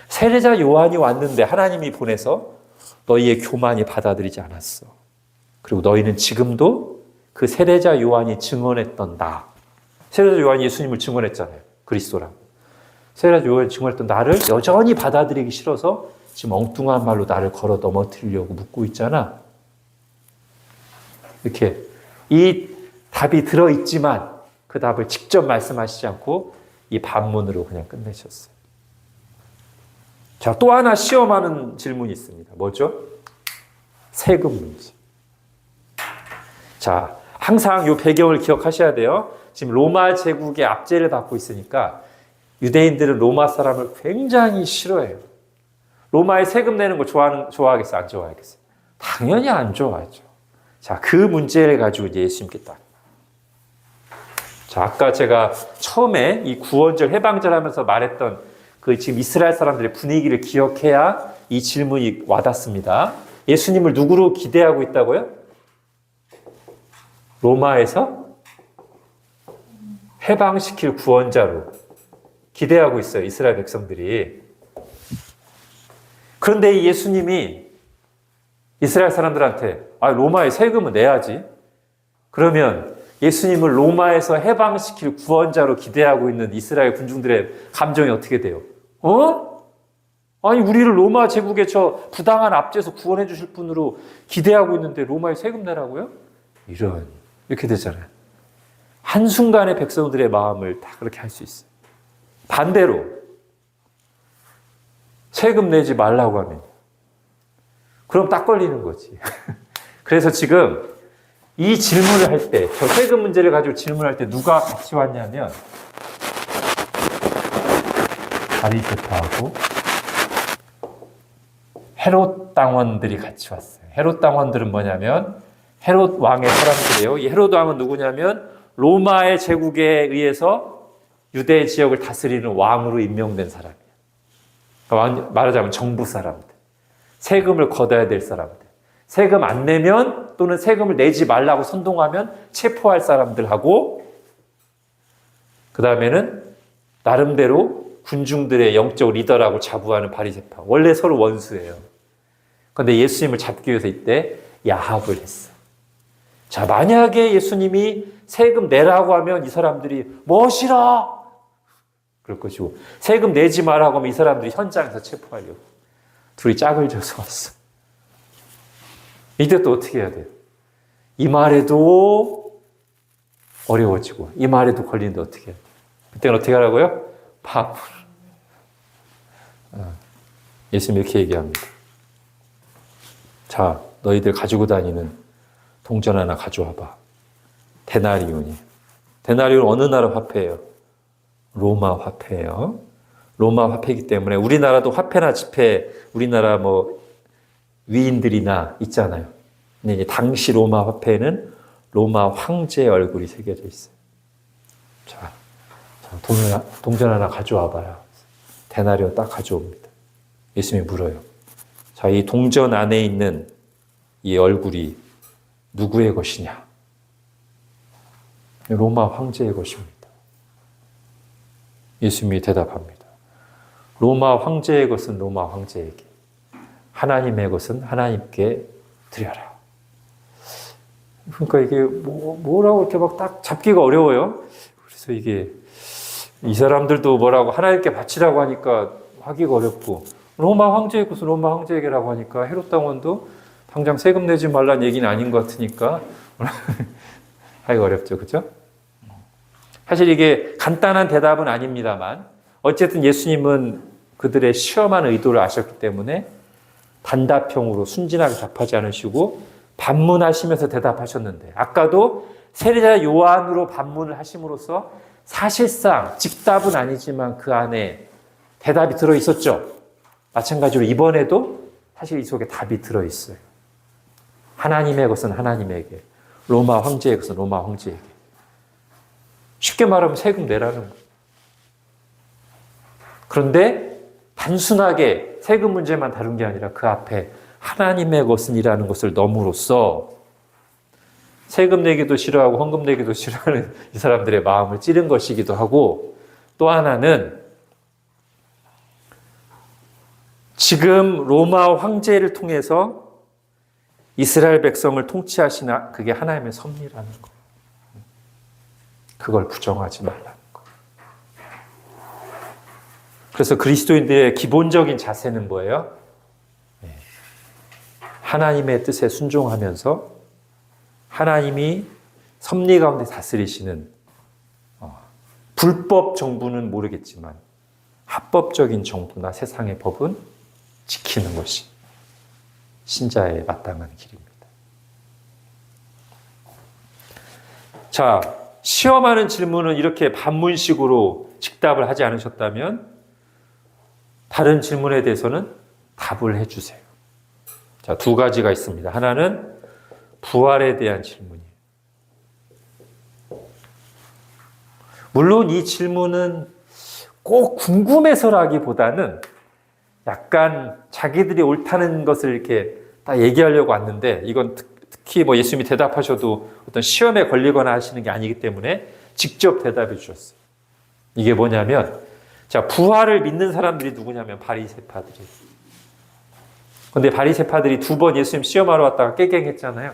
세례자 요한이 왔는데 하나님이 보내서 너희의 교만이 받아들이지 않았어. 그리고 너희는 지금도 그 세례자 요한이 증언했던 나. 세례자 요한이 예수님을 증언했잖아요. 그리스도라고. 세례자 요한이 증언했던 나를 여전히 받아들이기 싫어서 지금 엉뚱한 말로 나를 걸어 넘어뜨리려고 묻고 있잖아. 이렇게 이 답이 들어있지만 그 답을 직접 말씀하시지 않고 이 반문으로 그냥 끝내셨어요. 자, 또 하나 시험하는 질문이 있습니다. 뭐죠? 세금 문제. 자, 항상 이 배경을 기억하셔야 돼요. 지금 로마 제국의 압제를 받고 있으니까 유대인들은 로마 사람을 굉장히 싫어해요. 로마에 세금 내는 거 좋아하겠어요? 안 좋아하겠어요? 당연히 안 좋아하죠. 자, 그 문제를 가지고 이제 예수님께 딱. 자, 아까 제가 처음에 이 구원절 해방절 하면서 말했던 그 지금 이스라엘 사람들의 분위기를 기억해야 이 질문이 와닿습니다. 예수님을 누구로 기대하고 있다고요? 로마에서 해방시킬 구원자로 기대하고 있어요. 이스라엘 백성들이. 그런데 이 예수님이 이스라엘 사람들한테 로마의 세금은 내야지. 그러면 예수님을 로마에서 해방시킬 구원자로 기대하고 있는 이스라엘 군중들의 감정이 어떻게 돼요? 아니 우리를 로마 제국의 저 부당한 압제에서 구원해 주실 분으로 기대하고 있는데 로마에 세금 내라고요? 이렇게 되잖아요. 한순간에 백성들의 마음을 다 그렇게 할 수 있어요. 반대로 세금 내지 말라고 하면 그럼 딱 걸리는 거지. 그래서 지금 이 질문을 할 때, 저 세금 문제를 가지고 질문할 때 누가 같이 왔냐면 바리새파하고 헤롯 당원들이 같이 왔어요. 헤롯 당원들은 뭐냐면 헤롯 왕의 사람들이에요. 이 헤롯 왕은 누구냐면 로마의 제국에 의해서 유대 지역을 다스리는 왕으로 임명된 사람이에요. 그러니까 말하자면 정부 사람들. 세금을 걷어야 될 사람들. 세금 안 내면 또는 세금을 내지 말라고 선동하면 체포할 사람들하고 그 다음에는 나름대로 군중들의 영적 리더라고 자부하는 바리새파. 원래 서로 원수예요. 그런데 예수님을 잡기 위해서 이때 야합을 했어. 자, 만약에 예수님이 세금 내라고 하면 이 사람들이 멋이라! 그럴 것이고 세금 내지 말라고 하면 이 사람들이 현장에서 체포하려고. 둘이 짝을 져서 왔어. 이때 또 어떻게 해야 돼요? 이 말에도 어려워지고 이 말에도 걸리는데 어떻게 해야 돼요? 그때는 어떻게 하라고요? 밥을. 예수님 이렇게 얘기합니다. 자, 너희들 가지고 다니는 동전 하나 가져와봐. 데나리온이. 데나리온 어느 나라 화폐예요? 로마 화폐예요. 로마 화폐이기 때문에 우리나라도 화폐나 지폐, 우리나라 뭐 위인들이나 있잖아요. 근데 이제 당시 로마 화폐에는 로마 황제의 얼굴이 새겨져 있어요. 자, 동전 하나 가져와봐라. 데나리온 딱 가져옵니다. 예수님이 물어요. 자, 이 동전 안에 있는 이 얼굴이 누구의 것이냐? 로마 황제의 것입니다. 예수님이 대답합니다. 로마 황제의 것은 로마 황제에게, 하나님의 것은 하나님께 드려라. 그러니까 이게 뭐라고 이렇게 막 딱 잡기가 어려워요. 그래서 이게 이 사람들도 뭐라고 하나님께 바치라고 하니까 하기가 어렵고, 로마 황제의 것은 로마 황제에게라고 하니까 헤롯 당원도 당장 세금 내지 말라는 얘기는 아닌 것 같으니까 하기가 어렵죠. 그렇죠? 사실 이게 간단한 대답은 아닙니다만 어쨌든 예수님은 그들의 시험한 의도를 아셨기 때문에 단답형으로 순진하게 답하지 않으시고 반문하시면서 대답하셨는데, 아까도 세례자 요한으로 반문을 하심으로써 사실상 즉답은 아니지만 그 안에 대답이 들어있었죠. 마찬가지로 이번에도 사실 이 속에 답이 들어있어요. 하나님의 것은 하나님에게, 로마 황제의 것은 로마 황제에게. 쉽게 말하면 세금 내라는 거예요. 그런데 단순하게 세금 문제만 다룬 게 아니라 그 앞에 하나님의 것은이라는 것을 넣음으로써 세금 내기도 싫어하고 헌금 내기도 싫어하는 이 사람들의 마음을 찌른 것이기도 하고, 또 하나는 지금 로마 황제를 통해서 이스라엘 백성을 통치하시나 그게 하나님의 섭리라는 거예요. 그걸 부정하지 말라는 거예요. 그래서 그리스도인들의 기본적인 자세는 뭐예요? 하나님의 뜻에 순종하면서 하나님이 섭리 가운데 다스리시는 불법 정부는 모르겠지만 합법적인 정부나 세상의 법은 지키는 것이 신자의 마땅한 길입니다. 자, 시험하는 질문은 이렇게 반문식으로 즉답을 하지 않으셨다면 다른 질문에 대해서는 답을 해주세요. 자, 두 가지가 있습니다. 하나는 부활에 대한 질문이에요. 물론 이 질문은 꼭 궁금해서라기보다는 약간 자기들이 옳다는 것을 이렇게 다 얘기하려고 왔는데, 이건 특히 뭐 예수님이 대답하셔도 어떤 시험에 걸리거나 하시는 게 아니기 때문에 직접 대답해 주셨어요. 이게 뭐냐면, 자, 부활을 믿는 사람들이 누구냐면 바리새파들이에요. 근데 바리새파들이 두 번 예수님 시험하러 왔다가 깨갱했잖아요.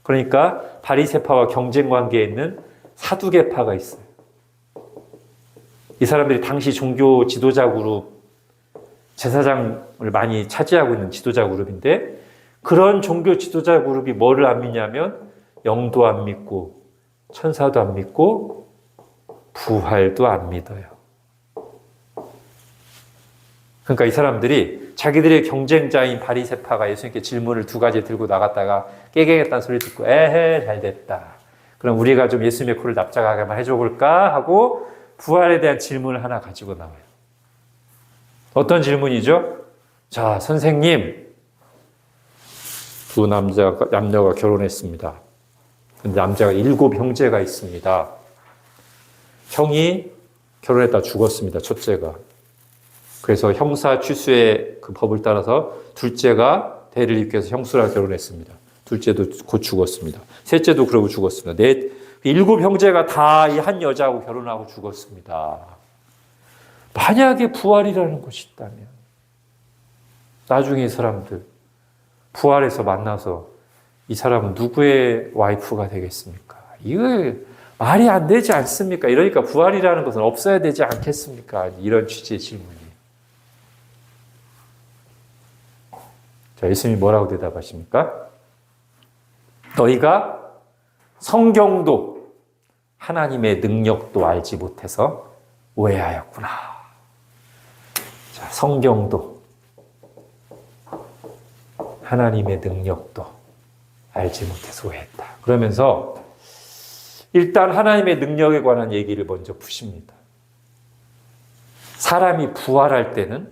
그러니까 바리새파와 경쟁 관계에 있는 사두개파가 있어요. 이 사람들이 당시 종교 지도자 그룹, 제사장을 많이 차지하고 있는 지도자 그룹인데, 그런 종교 지도자 그룹이 뭐를 안 믿냐면 영도 안 믿고 천사도 안 믿고 부활도 안 믿어요. 그러니까 이 사람들이 자기들의 경쟁자인 바리새파가 예수님께 질문을 두 가지 들고 나갔다가 깨갱했다는 소리 듣고 에헤 잘됐다. 그럼 우리가 좀 예수님의 코를 납작하게만 해줘 볼까 하고 부활에 대한 질문을 하나 가지고 나와요. 어떤 질문이죠? 자, 선생님, 두 남녀가 결혼했습니다. 근데 남자가 7 형제가 있습니다. 형이 결혼했다 죽었습니다. 첫째가. 그래서 형사 취수의 그 법을 따라서 둘째가 대를 잇기 위해서 형수랑 결혼했습니다. 둘째도 곧 죽었습니다. 셋째도 그러고 죽었습니다. 7 형제가 다 이 한 여자하고 결혼하고 죽었습니다. 만약에 부활이라는 것이 있다면 나중에 이 사람들 부활해서 만나서 이 사람은 누구의 와이프가 되겠습니까? 이거 말이 안 되지 않습니까? 이러니까 부활이라는 것은 없어야 되지 않겠습니까? 이런 취지의 질문이에요. 자, 예수님이 뭐라고 대답하십니까? 너희가 성경도 하나님의 능력도 알지 못해서 오해하였구나. 자, 성경도 하나님의 능력도 알지 못해서 오해했다. 그러면서 일단 하나님의 능력에 관한 얘기를 먼저 푸십니다. 사람이 부활할 때는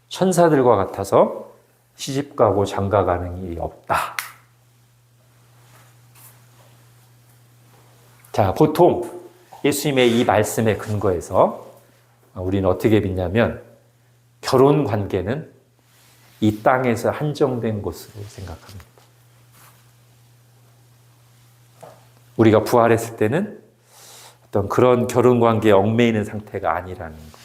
천사들과 같아서 시집가고 장가가는 일이 없다. 자, 보통 예수님의 이 말씀에 근거해서 우리는 어떻게 믿냐면 결혼 관계는 이 땅에서 한정된 것으로 생각합니다. 우리가 부활했을 때는 어떤 그런 결혼 관계에 얽매이는 상태가 아니라는 것.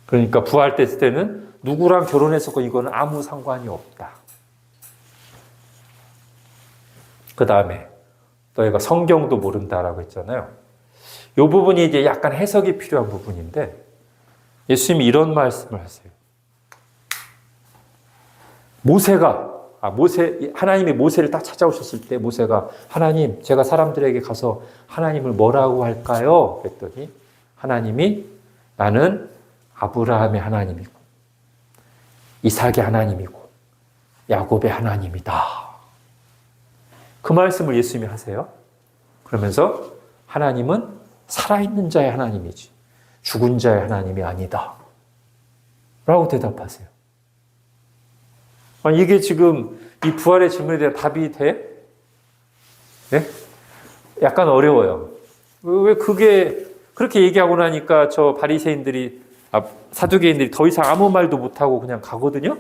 그러니까 부활했을 때는 누구랑 결혼했었고 이거는 아무 상관이 없다. 그 다음에 너희가 성경도 모른다라고 했잖아요. 이 부분이 이제 약간 해석이 필요한 부분인데 예수님이 이런 말씀을 하세요. 하나님이 모세를 딱 찾아오셨을 때 모세가 하나님, 제가 사람들에게 가서 하나님을 뭐라고 할까요? 그랬더니 하나님이 나는 아브라함의 하나님이고 이삭의 하나님이고 야곱의 하나님이다. 그 말씀을 예수님이 하세요. 그러면서 하나님은 살아있는 자의 하나님이지 죽은 자의 하나님이 아니다. 라고 대답하세요. 아니, 이게 지금 이 부활의 질문에 대한 답이 돼? 네? 약간 어려워요. 왜 그게 그렇게 얘기하고 나니까 저 바리새인들이 사두개인들이 더 이상 아무 말도 못하고 그냥 가거든요.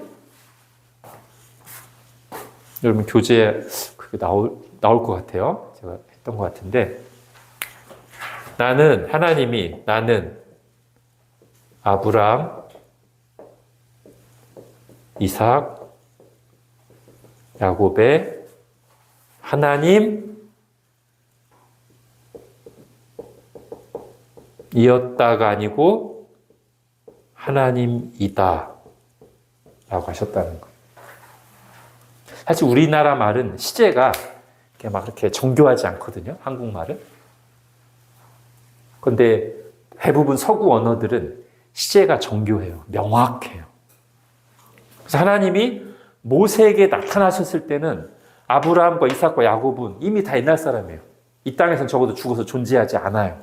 여러분 교재에 그게 나올 것 같아요. 제가 했던 것 같은데 나는 아브라함, 이삭, 야곱의 하나님이었다가 아니고 하나님이다 라고 하셨다는 거예요. 사실 우리나라 말은 시제가 그렇게 정교하지 않거든요. 한국말은. 그런데 대부분 서구 언어들은 시제가 정교해요. 명확해요. 그래서 하나님이 모세에게 나타나셨을 때는 아브라함과 이삭과 야곱은 이미 다 옛날 사람이에요. 이 땅에서는 적어도 죽어서 존재하지 않아요.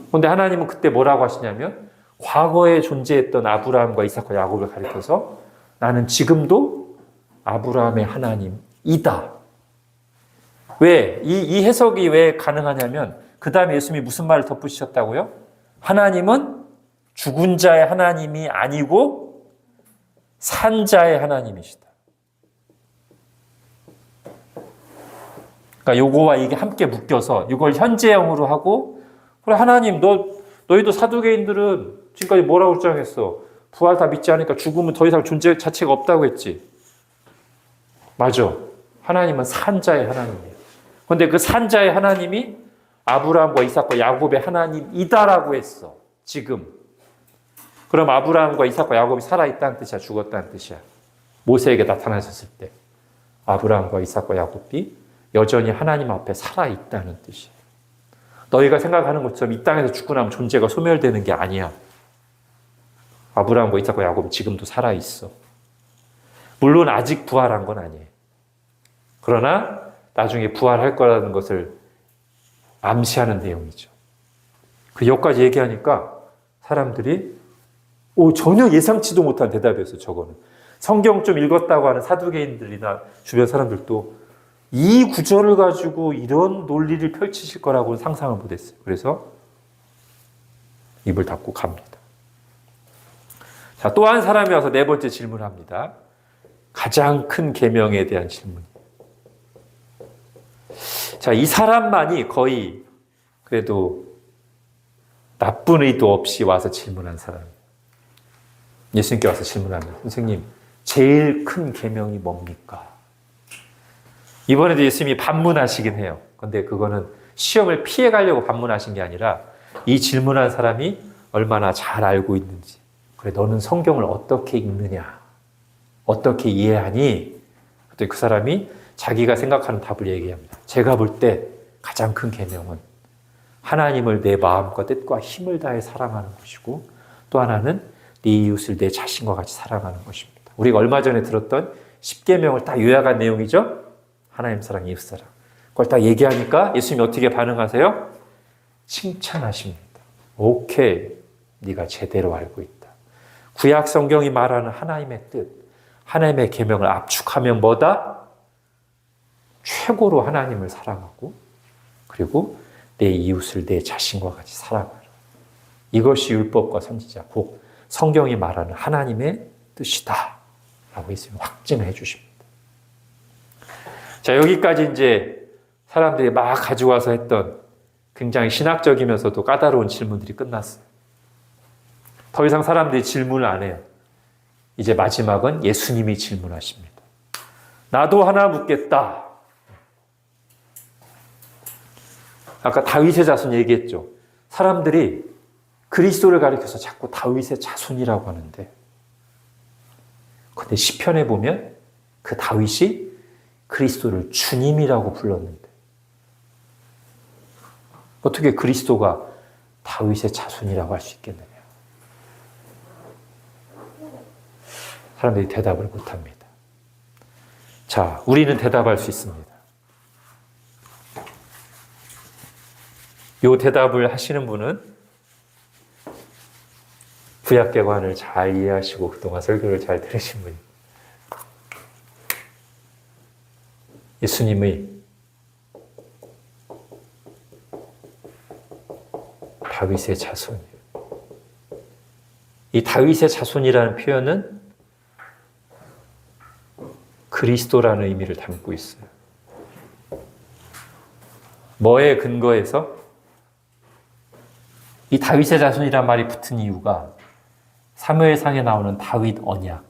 그런데 하나님은 그때 뭐라고 하시냐면 과거에 존재했던 아브라함과 이삭과 야곱을 가리켜서 나는 지금도 아브라함의 하나님이다. 왜? 이 해석이 왜 가능하냐면 그 다음에 예수님이 무슨 말을 덧붙이셨다고요? 하나님은 죽은 자의 하나님이 아니고 산 자의 하나님이시다. 그러니까 요거와 이게 함께 묶여서 이걸 현재형으로 하고 그래 하나님 너희도 사두개인들은 지금까지 뭐라고 주장했어? 부활 다 믿지 않으니까 죽으면 더 이상 존재 자체가 없다고 했지. 맞아. 하나님은 산자의 하나님이에요. 그런데 그 산자의 하나님이 아브라함과 이삭과 야곱의 하나님이다라고 했어. 지금. 그럼 아브라함과 이삭과 야곱이 살아있다는 뜻이야? 죽었다는 뜻이야? 모세에게 나타나셨을 때 아브라함과 이삭과 야곱이 여전히 하나님 앞에 살아있다는 뜻이야. 너희가 생각하는 것처럼 이 땅에서 죽고 나면 존재가 소멸되는 게 아니야. 아브라함과 이삭과 야곱은 지금도 살아있어. 물론 아직 부활한 건 아니에요. 그러나 나중에 부활할 거라는 것을 암시하는 내용이죠. 그 여기까지 얘기하니까 사람들이 전혀 예상치도 못한 대답이었어요. 저거는. 성경 좀 읽었다고 하는 사두개인들이나 주변 사람들도 이 구절을 가지고 이런 논리를 펼치실 거라고는 상상을 못했어요. 그래서 입을 닫고 갑니다. 자, 또 한 사람이 와서 네 번째 질문을 합니다. 가장 큰 계명에 대한 질문이에요. 자, 이 사람만이 거의 그래도 나쁜 의도 없이 와서 질문한 사람이에요. 예수님께 와서 질문합니다. 선생님, 제일 큰 계명이 뭡니까? 이번에도 예수님이 반문하시긴 해요. 근데 그거는 시험을 피해가려고 반문하신 게 아니라 이 질문한 사람이 얼마나 잘 알고 있는지. 그래, 너는 성경을 어떻게 읽느냐? 어떻게 이해하니? 그때 그 사람이 자기가 생각하는 답을 얘기합니다. 제가 볼 때 가장 큰 계명은 하나님을 내 마음과 뜻과 힘을 다해 사랑하는 것이고 또 하나는 네 이웃을 내 자신과 같이 사랑하는 것입니다. 우리가 얼마 전에 들었던 10계명을 딱 요약한 내용이죠. 하나님 사랑, 이웃 사랑. 그걸 딱 얘기하니까 예수님이 어떻게 반응하세요? 칭찬하십니다. 오케이, 네가 제대로 알고 있다. 구약 성경이 말하는 하나님의 뜻, 하나님의 계명을 압축하면 뭐다? 최고로 하나님을 사랑하고 그리고 내 이웃을 내 자신과 같이 사랑하라. 이것이 율법과 선지자, 곧 성경이 말하는 하나님의 뜻이다 라고 예수님이 확증을 해주십니다. 자, 여기까지 이제 사람들이 막 가지고 와서 했던 굉장히 신학적이면서도 까다로운 질문들이 끝났어요. 더 이상 사람들이 질문을 안 해요. 이제 마지막은 예수님이 질문하십니다. 나도 하나 묻겠다. 아까 다윗의 자손 얘기했죠. 사람들이 그리스도를 가리켜서 자꾸 다윗의 자손이라고 하는데 근데 시편에 보면 그 다윗이 그리스도를 주님이라고 불렀는데 어떻게 그리스도가 다윗의 자손이라고 할 수 있겠느냐. 사람들이 대답을 못합니다. 자, 우리는 대답할 수 있습니다. 이 대답을 하시는 분은 구약계관을 잘 이해하시고 그동안 설교를 잘 들으신 분입니다. 예수님의 다윗의 자손이에요. 이 다윗의 자손이라는 표현은 그리스도라는 의미를 담고 있어요. 뭐에 근거해서? 이 다윗의 자손이란 말이 붙은 이유가 사무엘상에 나오는 다윗 언약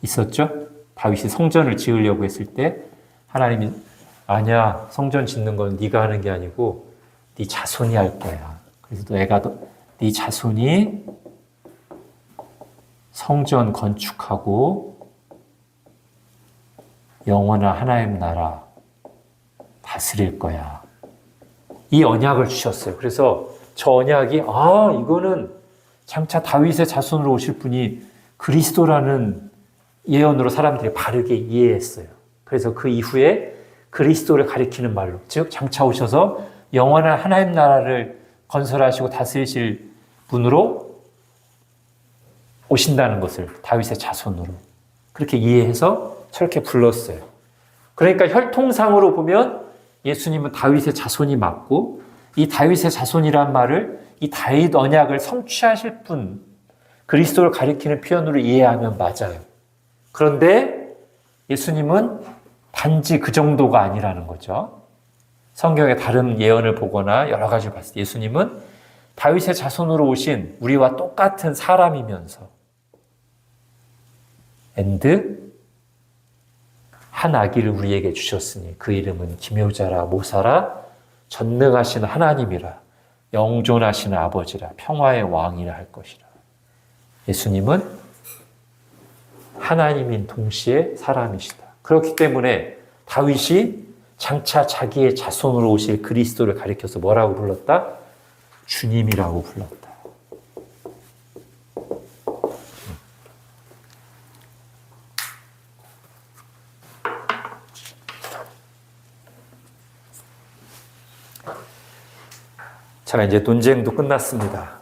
있었죠? 다윗이 성전을 지으려고 했을 때 하나님이 아니야, 성전 짓는 건 네가 하는 게 아니고 네 자손이 할 거야. 그래서 네 자손이 성전 건축하고 영원한 하나님 나라 다스릴 거야. 이 언약을 주셨어요. 그래서 저 언약이 이거는 장차 다윗의 자손으로 오실 분이 그리스도라는 예언으로 사람들이 바르게 이해했어요. 그래서 그 이후에 그리스도를 가리키는 말로, 즉 장차 오셔서 영원한 하나님 나라를 건설하시고 다스리실 분으로 오신다는 것을 다윗의 자손으로 그렇게 이해해서 저렇게 불렀어요. 그러니까 혈통상으로 보면 예수님은 다윗의 자손이 맞고 이 다윗의 자손이란 말을 이 다윗 언약을 성취하실 분, 그리스도를 가리키는 표현으로 이해하면 맞아요. 그런데 예수님은 단지 그 정도가 아니라는 거죠. 성경의 다른 예언을 보거나 여러 가지를 봤을 때 예수님은 다윗의 자손으로 오신 우리와 똑같은 사람이면서 한 아기를 우리에게 주셨으니 그 이름은 기묘자라 모사라 전능하신 하나님이라 영존하신 아버지라 평화의 왕이라 할 것이라. 예수님은 하나님인 동시에 사람이시다. 그렇기 때문에 다윗이 장차 자기의 자손으로 오실 그리스도를 가리켜서 뭐라고 불렀다? 주님이라고 불렀다. 자, 이제 논쟁도 끝났습니다.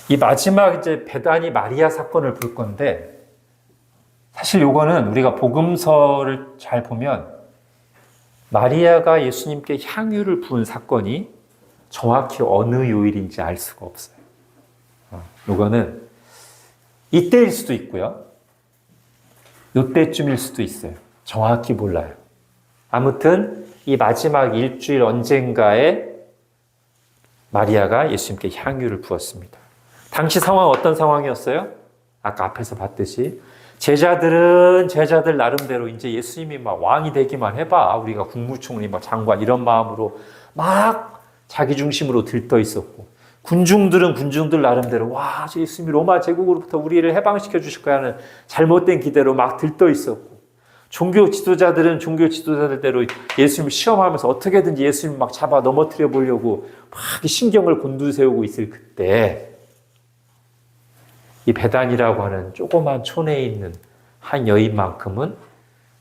이 마지막 이제 베다니 마리아 사건을 볼 건데, 사실 요거는 우리가 복음서를 잘 보면 마리아가 예수님께 향유를 부은 사건이 정확히 어느 요일인지 알 수가 없어요. 요거는 이때일 수도 있고요. 요때쯤일 수도 있어요. 정확히 몰라요. 아무튼 이 마지막 일주일 언젠가에 마리아가 예수님께 향유를 부었습니다. 당시 상황은 어떤 상황이었어요? 아까 앞에서 봤듯이 제자들 나름대로 이제 예수님이 막 왕이 되기만 해봐. 우리가 국무총리, 막 장관 이런 마음으로 막 자기 중심으로 들떠 있었고, 군중들은 군중들 나름대로 와, 예수님이 로마 제국으로부터 우리를 해방시켜 주실 거야 하는 잘못된 기대로 막 들떠 있었고, 종교 지도자들은 종교 지도자들대로 예수님을 시험하면서 어떻게든지 예수님을 막 잡아 넘어뜨려 보려고 막 신경을 곤두세우고 있을 그때, 이 베단이라고 하는 조그만 촌에 있는 한 여인만큼은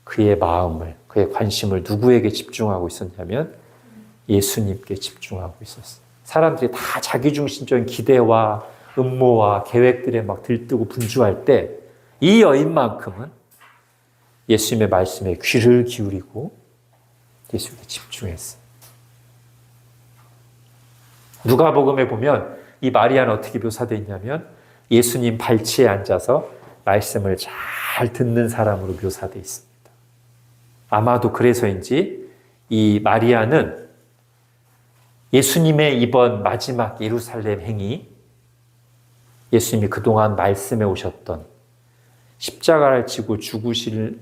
그의 마음을, 그의 관심을 누구에게 집중하고 있었냐면 예수님께 집중하고 있었어요. 사람들이 다 자기중심적인 기대와 음모와 계획들에 막 들뜨고 분주할 때 이 여인만큼은 예수님의 말씀에 귀를 기울이고 예수님께 집중했어요. 누가복음에 보면 이 마리아는 어떻게 묘사되어 있냐면 예수님 발치에 앉아서 말씀을 잘 듣는 사람으로 묘사되어 있습니다. 아마도 그래서인지 이 마리아는 예수님의 이번 마지막 예루살렘 행이, 예수님이 그동안 말씀해 오셨던 십자가를 지고 죽으시는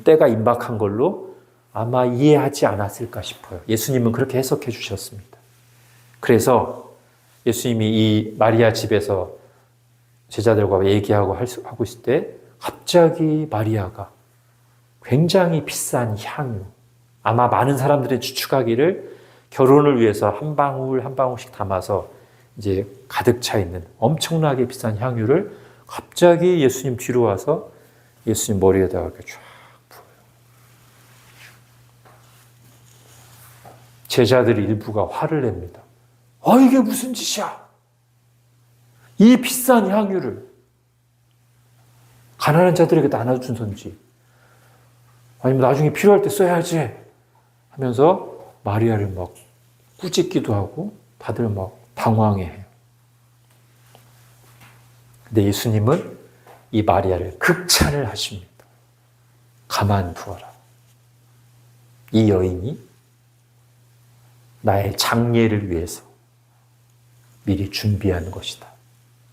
때가 임박한 걸로 아마 이해하지 않았을까 싶어요. 예수님은 그렇게 해석해 주셨습니다. 그래서 예수님이 이 마리아 집에서 제자들과 얘기하고 하고 있을 때 갑자기 마리아가 굉장히 비싼 향유, 아마 많은 사람들이 추측하기를 결혼을 위해서 한 방울 한 방울씩 담아서 이제 가득 차 있는 엄청나게 비싼 향유를 갑자기 예수님 뒤로 와서 예수님 머리에다가 이렇게 쫙 부어요. 제자들 일부가 화를 냅니다. 이게 무슨 짓이야? 이 비싼 향유를 가난한 자들에게 나눠준선지 아니면 나중에 필요할 때 써야지 하면서 마리아를 막 꾸짖기도 하고 다들 막 당황해해요. 근데 예수님은 이 마리아를 극찬을 하십니다. 가만 두어라. 이 여인이 나의 장례를 위해서 미리 준비한 것이다.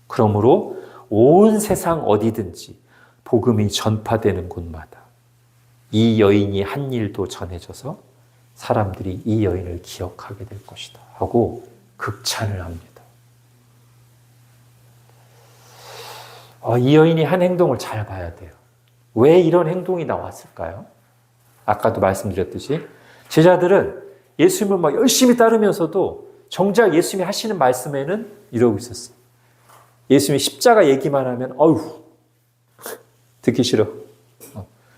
그러므로 온 세상 어디든지 복음이 전파되는 곳마다 이 여인이 한 일도 전해져서 사람들이 이 여인을 기억하게 될 것이다 하고 극찬을 합니다. 이 여인이 한 행동을 잘 봐야 돼요. 왜 이런 행동이 나왔을까요? 아까도 말씀드렸듯이 제자들은 예수님을 막 열심히 따르면서도 정작 예수님이 하시는 말씀에는 이러고 있었어요. 예수님이 십자가 얘기만 하면 듣기 싫어.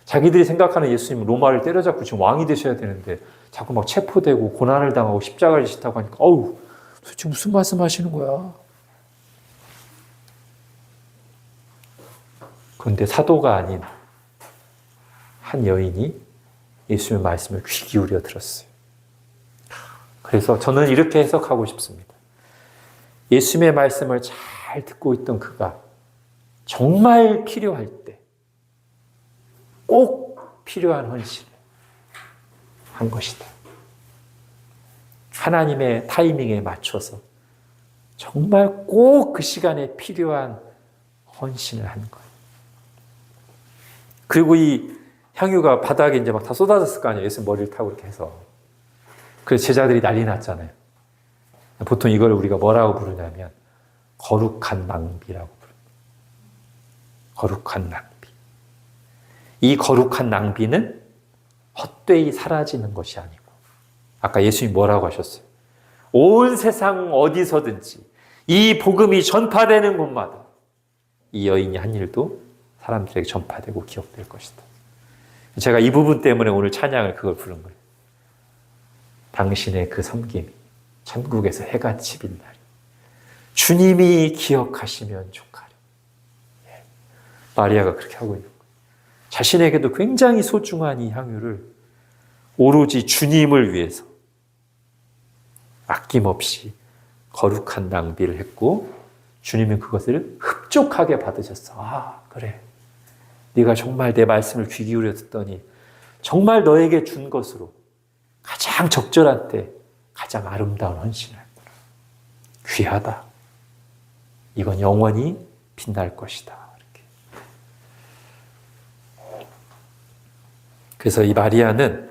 자기들이 생각하는 예수님은 로마를 때려잡고 지금 왕이 되셔야 되는데 자꾸 막 체포되고 고난을 당하고 십자가를 지다고 하니까 도대체 무슨 말씀 하시는 거야? 그런데 사도가 아닌 한 여인이 예수님의 말씀을 귀 기울여 들었어요. 그래서 저는 이렇게 해석하고 싶습니다. 예수님의 말씀을 잘 듣고 있던 그가 정말 필요할 때 꼭 필요한 헌신을 한 것이다. 하나님의 타이밍에 맞춰서 정말 꼭 그 시간에 필요한 헌신을 한 거예요. 그리고 이 향유가 바닥에 이제 막 다 쏟아졌을 거 아니에요. 예수 머리를 타고 이렇게 해서. 그래서 제자들이 난리 났잖아요. 보통 이걸 우리가 뭐라고 부르냐면 거룩한 낭비라고 부릅니다. 거룩한 낭비. 이 거룩한 낭비는 헛되이 사라지는 것이 아니고, 아까 예수님이 뭐라고 하셨어요? 온 세상 어디서든지 이 복음이 전파되는 곳마다 이 여인이 한 일도 사람들에게 전파되고 기억될 것이다. 제가 이 부분 때문에 오늘 찬양을 그걸 부른 거예요. 당신의 그 섬김이 천국에서 해같이 빛나리. 주님이 기억하시면 좋가리. 예. 마리아가 그렇게 하고 있는 거예요. 자신에게도 굉장히 소중한 이 향유를 오로지 주님을 위해서 아낌없이 거룩한 낭비를 했고, 주님은 그것을 흡족하게 받으셨어. 아, 그래. 네가 정말 내 말씀을 귀 기울여 듣더니 정말 너에게 준 것으로 가장 적절한 때 가장 아름다운 헌신을 했구나. 귀하다. 이건 영원히 빛날 것이다. 이렇게. 그래서 이 마리아는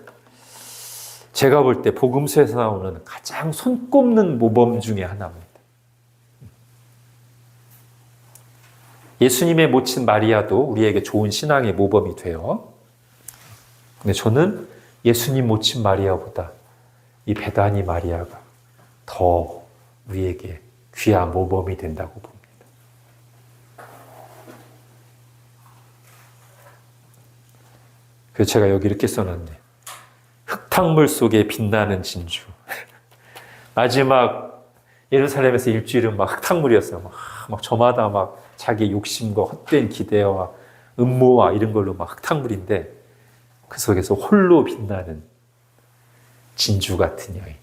제가 볼 때 복음서에서 나오는 가장 손꼽는 모범 중에 하나입니다. 예수님의 모친 마리아도 우리에게 좋은 신앙의 모범이 돼요. 근데 저는 예수님 모친 마리아보다 이 베다니 마리아가 더 우리에게 귀한 모범이 된다고 봅니다. 그래서 제가 여기 이렇게 써놨네. 흙탕물 속에 빛나는 진주. 마지막 예루살렘에서 일주일은 막 흙탕물이었어요. 막 저마다 막 자기 욕심과 헛된 기대와 음모와 이런 걸로 막 흙탕물인데, 그 속에서 홀로 빛나는 진주 같은 여인.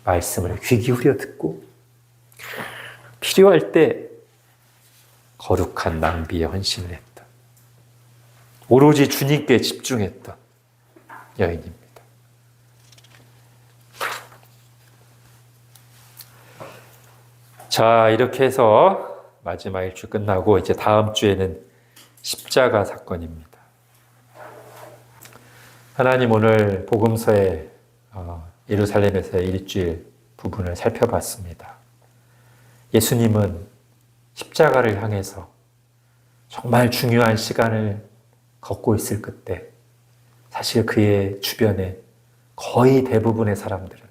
말씀을 귀 기울여 듣고 필요할 때 거룩한 낭비에 헌신을 했다. 오로지 주님께 집중했던 여인입니다. 자, 이렇게 해서 마지막 일주 끝나고 이제 다음 주에는 십자가 사건입니다. 하나님, 오늘 복음서의 예루살렘에서의 일주일 부분을 살펴봤습니다. 예수님은 십자가를 향해서 정말 중요한 시간을 걷고 있을 그때, 사실 그의 주변에 거의 대부분의 사람들은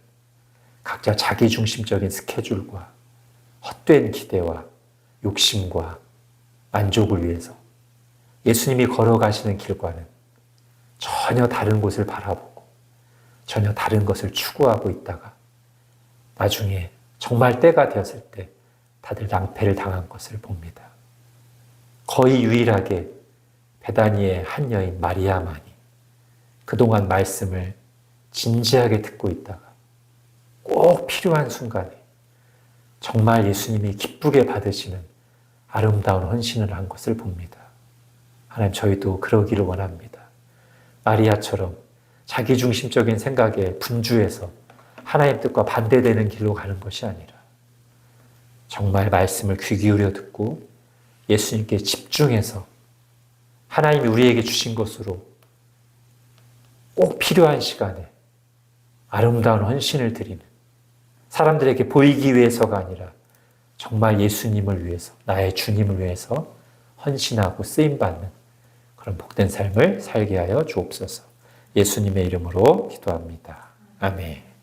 각자 자기중심적인 스케줄과 헛된 기대와 욕심과 만족을 위해서 예수님이 걸어가시는 길과는 전혀 다른 곳을 바라보고 전혀 다른 것을 추구하고 있다가 나중에 정말 때가 되었을 때 다들 낭패를 당한 것을 봅니다. 거의 유일하게 베다니의 한 여인 마리아만이 그동안 말씀을 진지하게 듣고 있다가 꼭 필요한 순간에 정말 예수님이 기쁘게 받으시는 아름다운 헌신을 한 것을 봅니다. 하나님, 저희도 그러기를 원합니다. 마리아처럼 자기중심적인 생각에 분주해서 하나님 뜻과 반대되는 길로 가는 것이 아니라 정말 말씀을 귀 기울여 듣고 예수님께 집중해서 하나님이 우리에게 주신 것으로 꼭 필요한 시간에 아름다운 헌신을 드리는, 사람들에게 보이기 위해서가 아니라 정말 예수님을 위해서, 나의 주님을 위해서 헌신하고 쓰임받는 그런 복된 삶을 살게 하여 주옵소서. 예수님의 이름으로 기도합니다. 아멘.